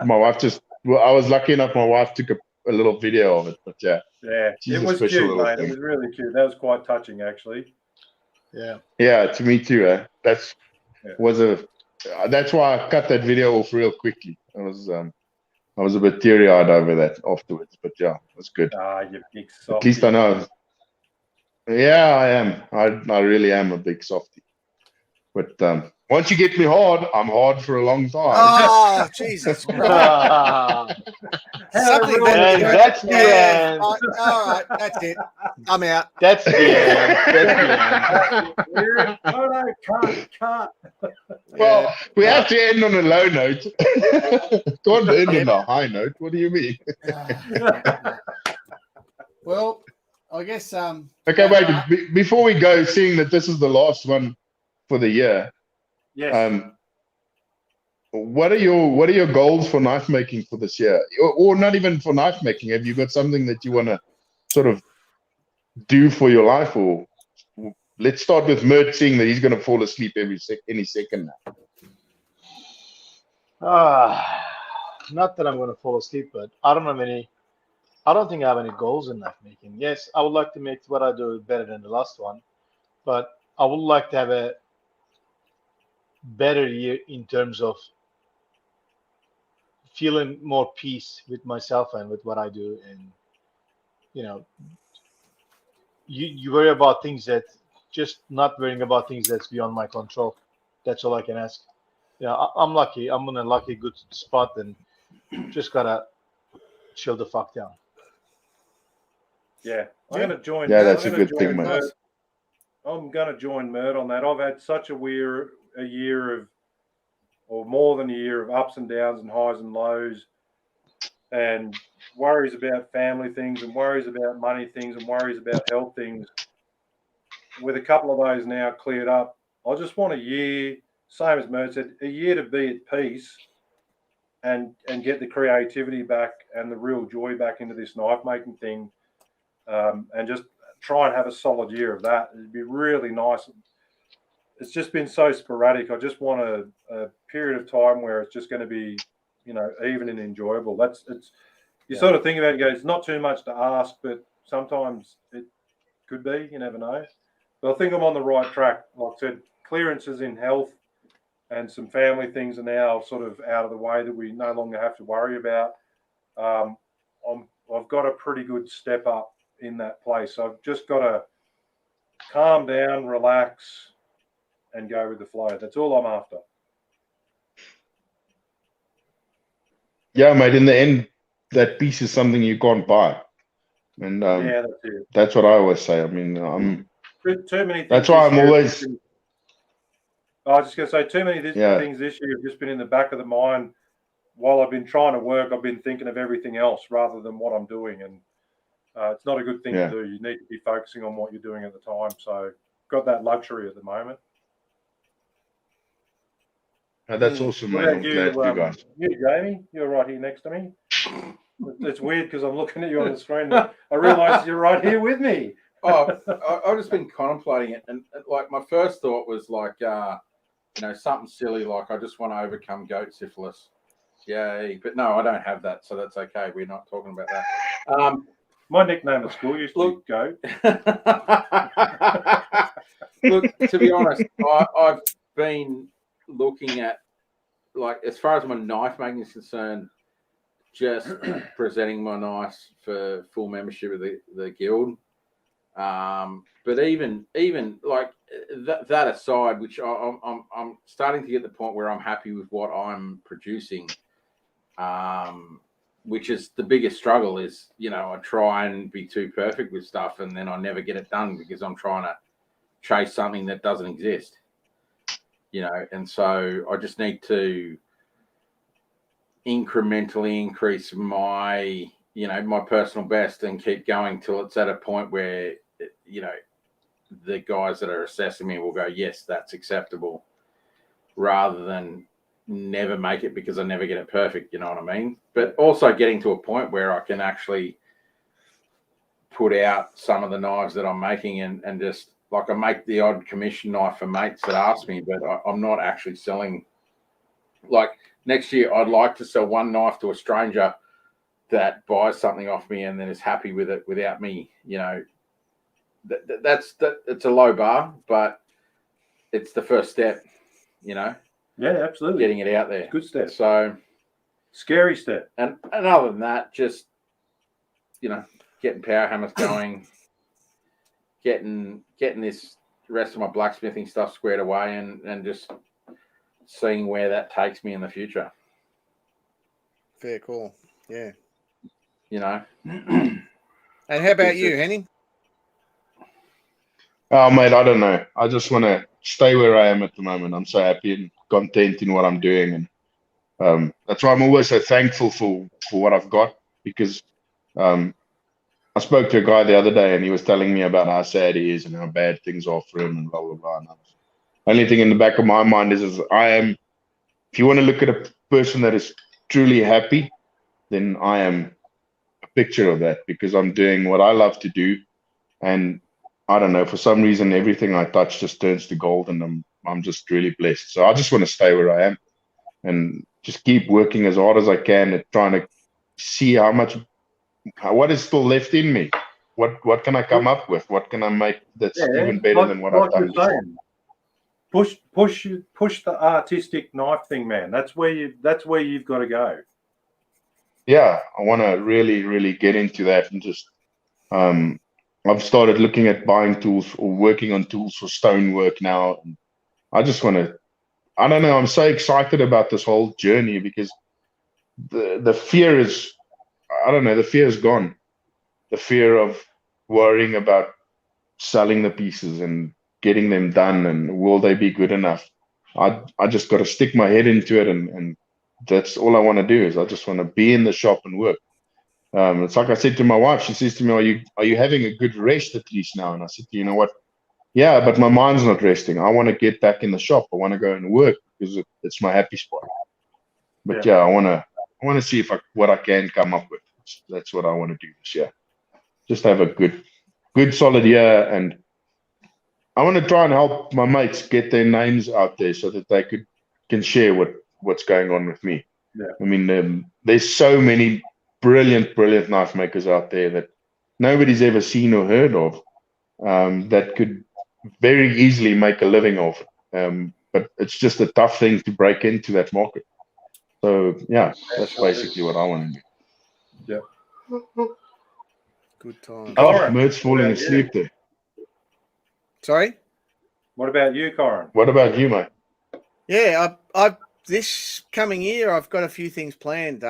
Speaker 5: my wife I was lucky enough my wife took a little video of it. But yeah, she's
Speaker 4: it
Speaker 5: a
Speaker 4: was
Speaker 5: special
Speaker 4: cute,
Speaker 5: little
Speaker 4: mate.
Speaker 5: thing.
Speaker 4: It was really cute. That was quite touching, actually.
Speaker 5: Yeah, to me too. That's why I cut that video off real quickly. I was a bit teary-eyed over that afterwards, but yeah, it was good.
Speaker 4: You big softie.
Speaker 5: At least I know. Yeah, I am. I really am a big softie. But Once you get me hard, I'm hard for a long time.
Speaker 2: Oh, Jesus Christ. Something
Speaker 3: And that's the end.
Speaker 2: All right, that's it. I'm out.
Speaker 3: That's the end. That's the end.
Speaker 4: Cut.
Speaker 5: Well, we have to end on a low note. Can't end on a high note. What do you mean?
Speaker 2: Well, I guess
Speaker 5: Okay, wait. Before we go, seeing that this is the last one for the year,
Speaker 4: Yes.
Speaker 5: what are your goals for knife making for this year, or not even for knife making? Have you got something that you want to sort of do for your life? Or let's start with Mert, seeing that he's going to fall asleep any second now.
Speaker 3: Not that I'm going to fall asleep, but I don't think I have any goals in knife making. Yes, I would like to make what I do better than the last one, but I would like to have a better year in terms of feeling more peace with myself and with what I do. And you worry about things that just not worrying about things that's beyond my control. That's all I can ask. I'm lucky. I'm in a lucky good spot, and just gotta chill the fuck down.
Speaker 4: Yeah, I'm going to join.
Speaker 5: Yeah, that's a good thing, mate.
Speaker 4: I'm going to join Mert on that. I've had such a year of, or more than a year of ups and downs and highs and lows, and worries about family things and worries about money things and worries about health things. With a couple of those now cleared up, I just want a year, same as Mert said, a year to be at peace and get the creativity back and the real joy back into this knife making thing. And just try and have a solid year of that. It'd be really nice. It's just been so sporadic. I just want a period of time where it's just going to be, even and enjoyable. Sort of think about it, it's not too much to ask, but sometimes it could be. You never know. But I think I'm on the right track. Like I said, clearances in health and some family things are now sort of out of the way that we no longer have to worry about. I've got a pretty good step up in that place. I've just got to calm down, relax, and go with the flow. That's all I'm after.
Speaker 5: Yeah, mate. In the end, that piece is something you can't buy, and
Speaker 4: yeah, that's it.
Speaker 5: That's what I always say. I mean,
Speaker 4: too many things.
Speaker 5: That's why I'm always.
Speaker 4: I was just going to say, too many things this year have just been in the back of the mind. While I've been trying to work, I've been thinking of everything else rather than what I'm doing, and it's not a good thing to do. You need to be focusing on what you're doing at the time. So, got that luxury at the moment.
Speaker 5: That's awesome, man. I'm glad you guys.
Speaker 4: You, Jamie, you're right here next to me. It's weird because I'm looking at you on the screen. I realise you're right here with me.
Speaker 1: I've just been contemplating it, and like my first thought was like, something silly like I just want to overcome goat syphilis. Yay! But no, I don't have that, so that's okay. We're not talking about that.
Speaker 4: My nickname at school used to be Goat.
Speaker 1: Look, to be honest, I've been looking at, like, as far as my knife making is concerned, just presenting my knives for full membership of the guild. But even like that aside, which I'm starting to get the point where I'm happy with what I'm producing. Which is the biggest struggle is, I try and be too perfect with stuff and then I never get it done because I'm trying to chase something that doesn't exist, and so I just need to incrementally increase my, my personal best and keep going till it's at a point where, the guys that are assessing me will go, yes, that's acceptable, rather than never make it because I never get it perfect, you know what I mean? But also getting to a point where I can actually put out some of the knives that I'm making and just, like, I make the odd commission knife for mates that ask me, but I'm not actually selling. Like, next year, I'd like to sell one knife to a stranger that buys something off me and then is happy with it without me, it's a low bar, but it's the first step,
Speaker 4: Yeah, absolutely.
Speaker 1: Getting it out there.
Speaker 4: Good step.
Speaker 1: So,
Speaker 4: scary step.
Speaker 1: And other than that, just, getting power hammers going, getting this rest of my blacksmithing stuff squared away, and just seeing where that takes me in the future.
Speaker 2: Fair call. Yeah.
Speaker 1: You know.
Speaker 2: And how about you, Henning?
Speaker 5: Oh, mate, I don't know. I just want to stay where I am at the moment. I'm so happy and content in what I'm doing, and that's why I'm always so thankful for what I've got. Because I spoke to a guy the other day, and he was telling me about how sad he is and how bad things are for him, and blah blah blah. And only thing in the back of my mind is I am. If you want to look at a person that is truly happy, then I am a picture of that, because I'm doing what I love to do, and I don't know, for some reason everything I touch just turns to gold, and I'm just really blessed. So I just want to stay where I am and just keep working as hard as I can at trying to see what is still left in me. What can I come up with? What can I make that's even better than what I've done before?
Speaker 4: Push the artistic knife thing, man. That's where you've got to go.
Speaker 5: Yeah, I want to really get into that, and just I've started looking at buying tools or working on tools for stonework now. And I just want to, I don't know, I'm so excited about this whole journey, because the fear is, I don't know, the fear is gone. The fear of worrying about selling the pieces and getting them done, and will they be good enough? I just got to stick my head into it, and that's all I want to do. Is I just want to be in the shop and work. It's like I said to my wife. She says to me, "Are you having a good rest at least now?" And I said, "You know what? Yeah, but my mind's not resting. I want to get back in the shop. I want to go and work, because it's my happy spot." But yeah, I want to see what I can come up with. That's what I want to do this year. Just have a good solid year, and I want to try and help my mates get their names out there so that they can share what's going on with me.
Speaker 4: Yeah.
Speaker 5: I mean, there's so many brilliant knife makers out there that nobody's ever seen or heard of, that could very easily make a living off it. But it's just a tough thing to break into that market. So yeah, that's basically what I want to do.
Speaker 4: Yeah.
Speaker 2: Good time.
Speaker 5: Oh, Mert's falling asleep there.
Speaker 2: Sorry?
Speaker 4: What about you, Corin?
Speaker 5: What about you, mate?
Speaker 2: Yeah, I this coming year I've got a few things planned.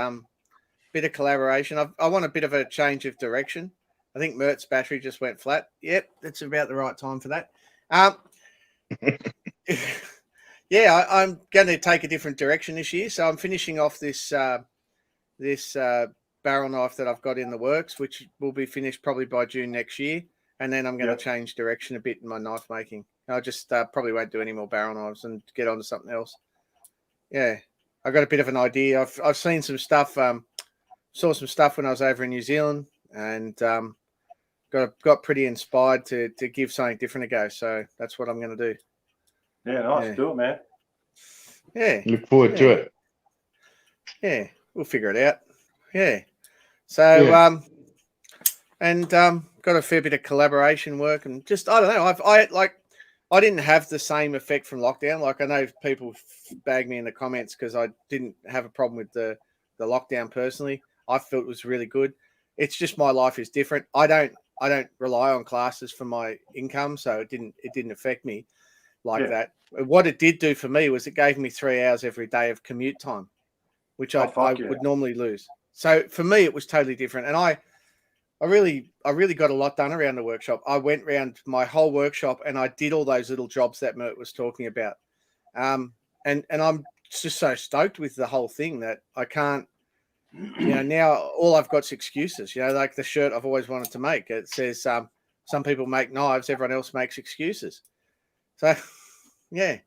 Speaker 2: Bit of collaboration. I want a bit of a change of direction. I think Mert's battery just went flat. Yep, that's about the right time for that. Yeah, I'm going to take a different direction this year. So I'm finishing off this barrel knife that I've got in the works, which will be finished probably by June next year. And then I'm going to change direction a bit in my knife making. I just probably won't do any more barrel knives and get on to something else. Yeah, I got a bit of an idea. I've seen some stuff. Saw some stuff when I was over in New Zealand, and got pretty inspired to give something different a go. So that's what I'm going to do.
Speaker 4: Yeah, nice. Yeah. Do it, man.
Speaker 2: Yeah.
Speaker 5: Look forward to it.
Speaker 2: Yeah, we'll figure it out. Yeah. So got a fair bit of collaboration work, and just I don't know. I didn't have the same effect from lockdown. Like, I know people bag me in the comments because I didn't have a problem with the lockdown personally. I felt it was really good. It's just my life is different. I don't rely on classes for my income, so it didn't affect me like that. What it did do for me was it gave me 3 hours every day of commute time, which I would normally lose. So for me, it was totally different. And I really got a lot done around the workshop. I went around my whole workshop and I did all those little jobs that Mert was talking about. And I'm just so stoked with the whole thing that I can't, now all I've got is excuses, like the shirt I've always wanted to make. It says, some people make knives, everyone else makes excuses. So, yeah.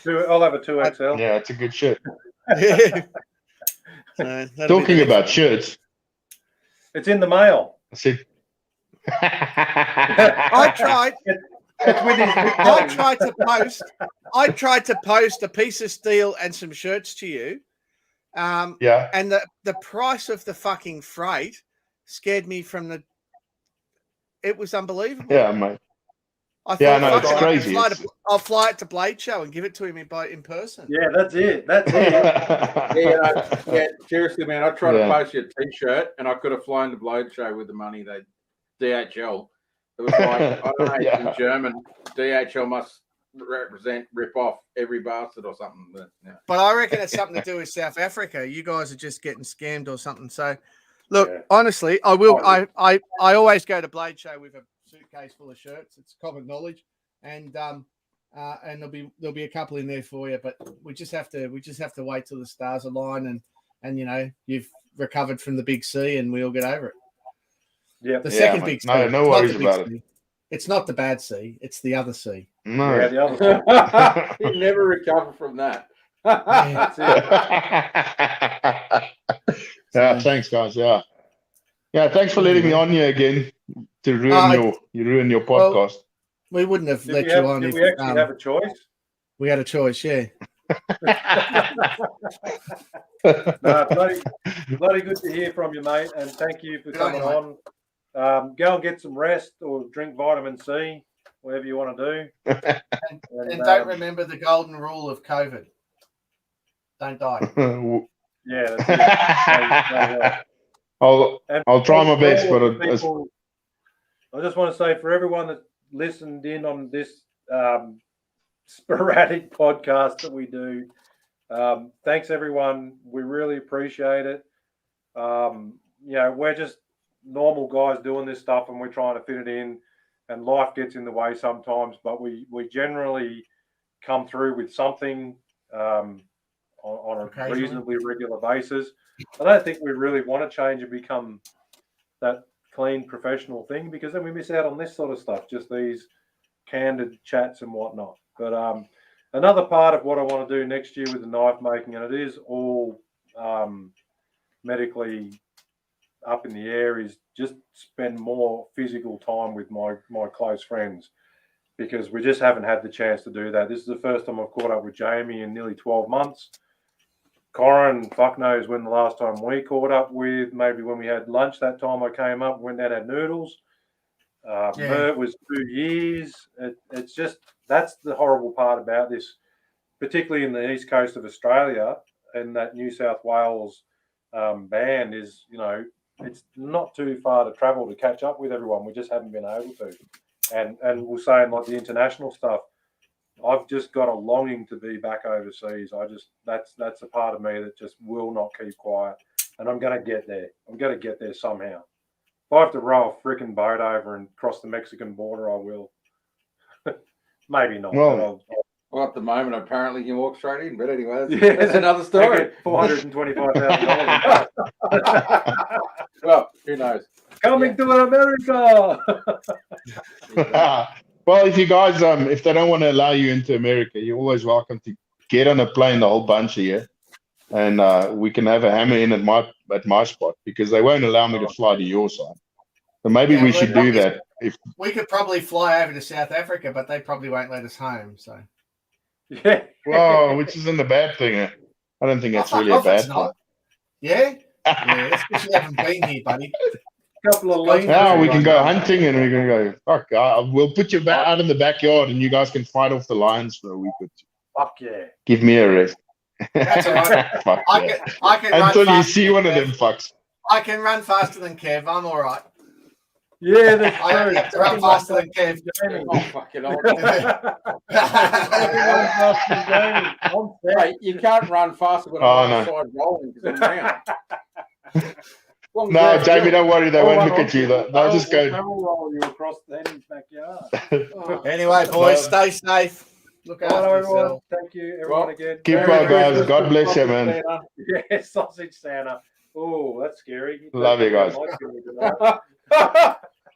Speaker 4: I'll have a 2XL.
Speaker 5: Yeah, it's a good shirt.
Speaker 2: Yeah. So
Speaker 5: talking about shirts.
Speaker 4: It's in the mail.
Speaker 5: I said,
Speaker 2: I tried. I tried to post a piece of steel and some shirts to you. And the price of the fucking freight scared me from it was unbelievable.
Speaker 5: Yeah, mate.
Speaker 2: I thought,
Speaker 5: no, it's crazy.
Speaker 2: I'll fly it to Blade Show and give it to him in person.
Speaker 4: Yeah, that's it.
Speaker 1: Yeah, seriously, man. I tried to post you a T-shirt, and I could have flown to Blade Show with the money DHL. It was like, I don't know, in German, DHL represent, rip off every bastard or something. But, yeah.
Speaker 2: But I reckon it's something to do with South Africa. You guys are just getting scammed or something. So, look, honestly, I will. I always go to Blade Show with a suitcase full of shirts. It's common knowledge, and there'll be a couple in there for you. But we just have to wait till the stars align, and you know you've recovered from the big C, and we all get over it.
Speaker 4: Yeah,
Speaker 2: the second big C.
Speaker 5: No worries about it.
Speaker 2: It's not the bad C. It's the other C.
Speaker 5: No.
Speaker 4: Yeah, the other
Speaker 1: You never recover from that.
Speaker 4: That's it.
Speaker 5: Yeah, thanks, guys. Yeah, thanks for letting me on here again to ruin your podcast.
Speaker 2: We wouldn't have let
Speaker 4: you
Speaker 2: on
Speaker 4: if
Speaker 2: if
Speaker 4: we actually have a choice.
Speaker 2: We had a choice, yeah.
Speaker 4: No, bloody good to hear from you, mate, and thank you for coming on. Go and get some rest or drink vitamin C, whatever you want to do.
Speaker 2: And don't remember the golden rule of COVID. Don't die.
Speaker 4: Yeah, that's it.
Speaker 5: I'll try my best, but
Speaker 4: I just want to say for everyone that listened in on this sporadic podcast that we do, thanks everyone. We really appreciate it. We're just normal guys doing this stuff, and we're trying to fit it in, and life gets in the way sometimes, but we generally come through with something on a reasonably regular basis. I don't think we really want to change and become that clean professional thing, because then we miss out on this sort of stuff, just these candid chats and whatnot. But another part of what I want to do next year with the knife making, and it is all medically up in the air, is just spend more physical time with my close friends, because we just haven't had the chance to do that. This is the first time I've caught up with Jamie in nearly 12 months. Corin, fuck knows when the last time we caught up with, maybe when we had lunch that time I came up, went down and had noodles. It was 2 years. It's just, that's the horrible part about this, particularly in the east coast of Australia and that New South Wales band is, it's not too far to travel to catch up with everyone. We just haven't been able to. And we're saying like the international stuff, I've just got a longing to be back overseas. That's a part of me that just will not keep quiet. And I'm going to get there. I'm going to get there somehow. If I have to row a freaking boat over and cross the Mexican border, I will. Maybe not.
Speaker 5: Well,
Speaker 1: at the moment, apparently you can walk straight in. But anyway, that's another story.
Speaker 4: $425,000.
Speaker 1: Well, who knows?
Speaker 4: Coming to America.
Speaker 5: Well, if you guys, if they don't want to allow you into America, you're always welcome to get on a plane, the whole bunch of you, and we can have a hammer in at my spot, because they won't allow me to fly to your side. So maybe we should do that. If
Speaker 2: we could probably fly over to South Africa, but they probably won't let us home. So,
Speaker 4: yeah.
Speaker 5: Well, which isn't a bad thing. I don't think that's really a bad thing.
Speaker 2: Yeah, it's because you haven't been here, buddy.
Speaker 4: Couple of lanes.
Speaker 5: Now we can go hunting, and we can go. Fuck, we'll put you out in the backyard, and you guys can fight off the lions for a week or two.
Speaker 4: Fuck yeah!
Speaker 5: Give me a rest.
Speaker 2: That's all right.
Speaker 5: Fuck
Speaker 2: I can
Speaker 5: until
Speaker 2: run
Speaker 5: you see one of them fucks.
Speaker 2: I can run faster than Kev. I'm all right.
Speaker 4: Yeah, that's
Speaker 2: I only have to run faster than Kev.
Speaker 1: Oh, fucking old. Hey, you can't run faster when I'm outside rolling because I'm round.
Speaker 5: No, Jamie, don't worry. They won't look at you. They'll just go.
Speaker 4: Roll you across the backyard.
Speaker 2: Anyway, boys, stay safe. Look after yourself.
Speaker 4: Thank you, everyone, again.
Speaker 5: Keep well, guys. God bless you, man.
Speaker 4: Yeah, sausage Santa. Oh, that's scary.
Speaker 5: Love you guys.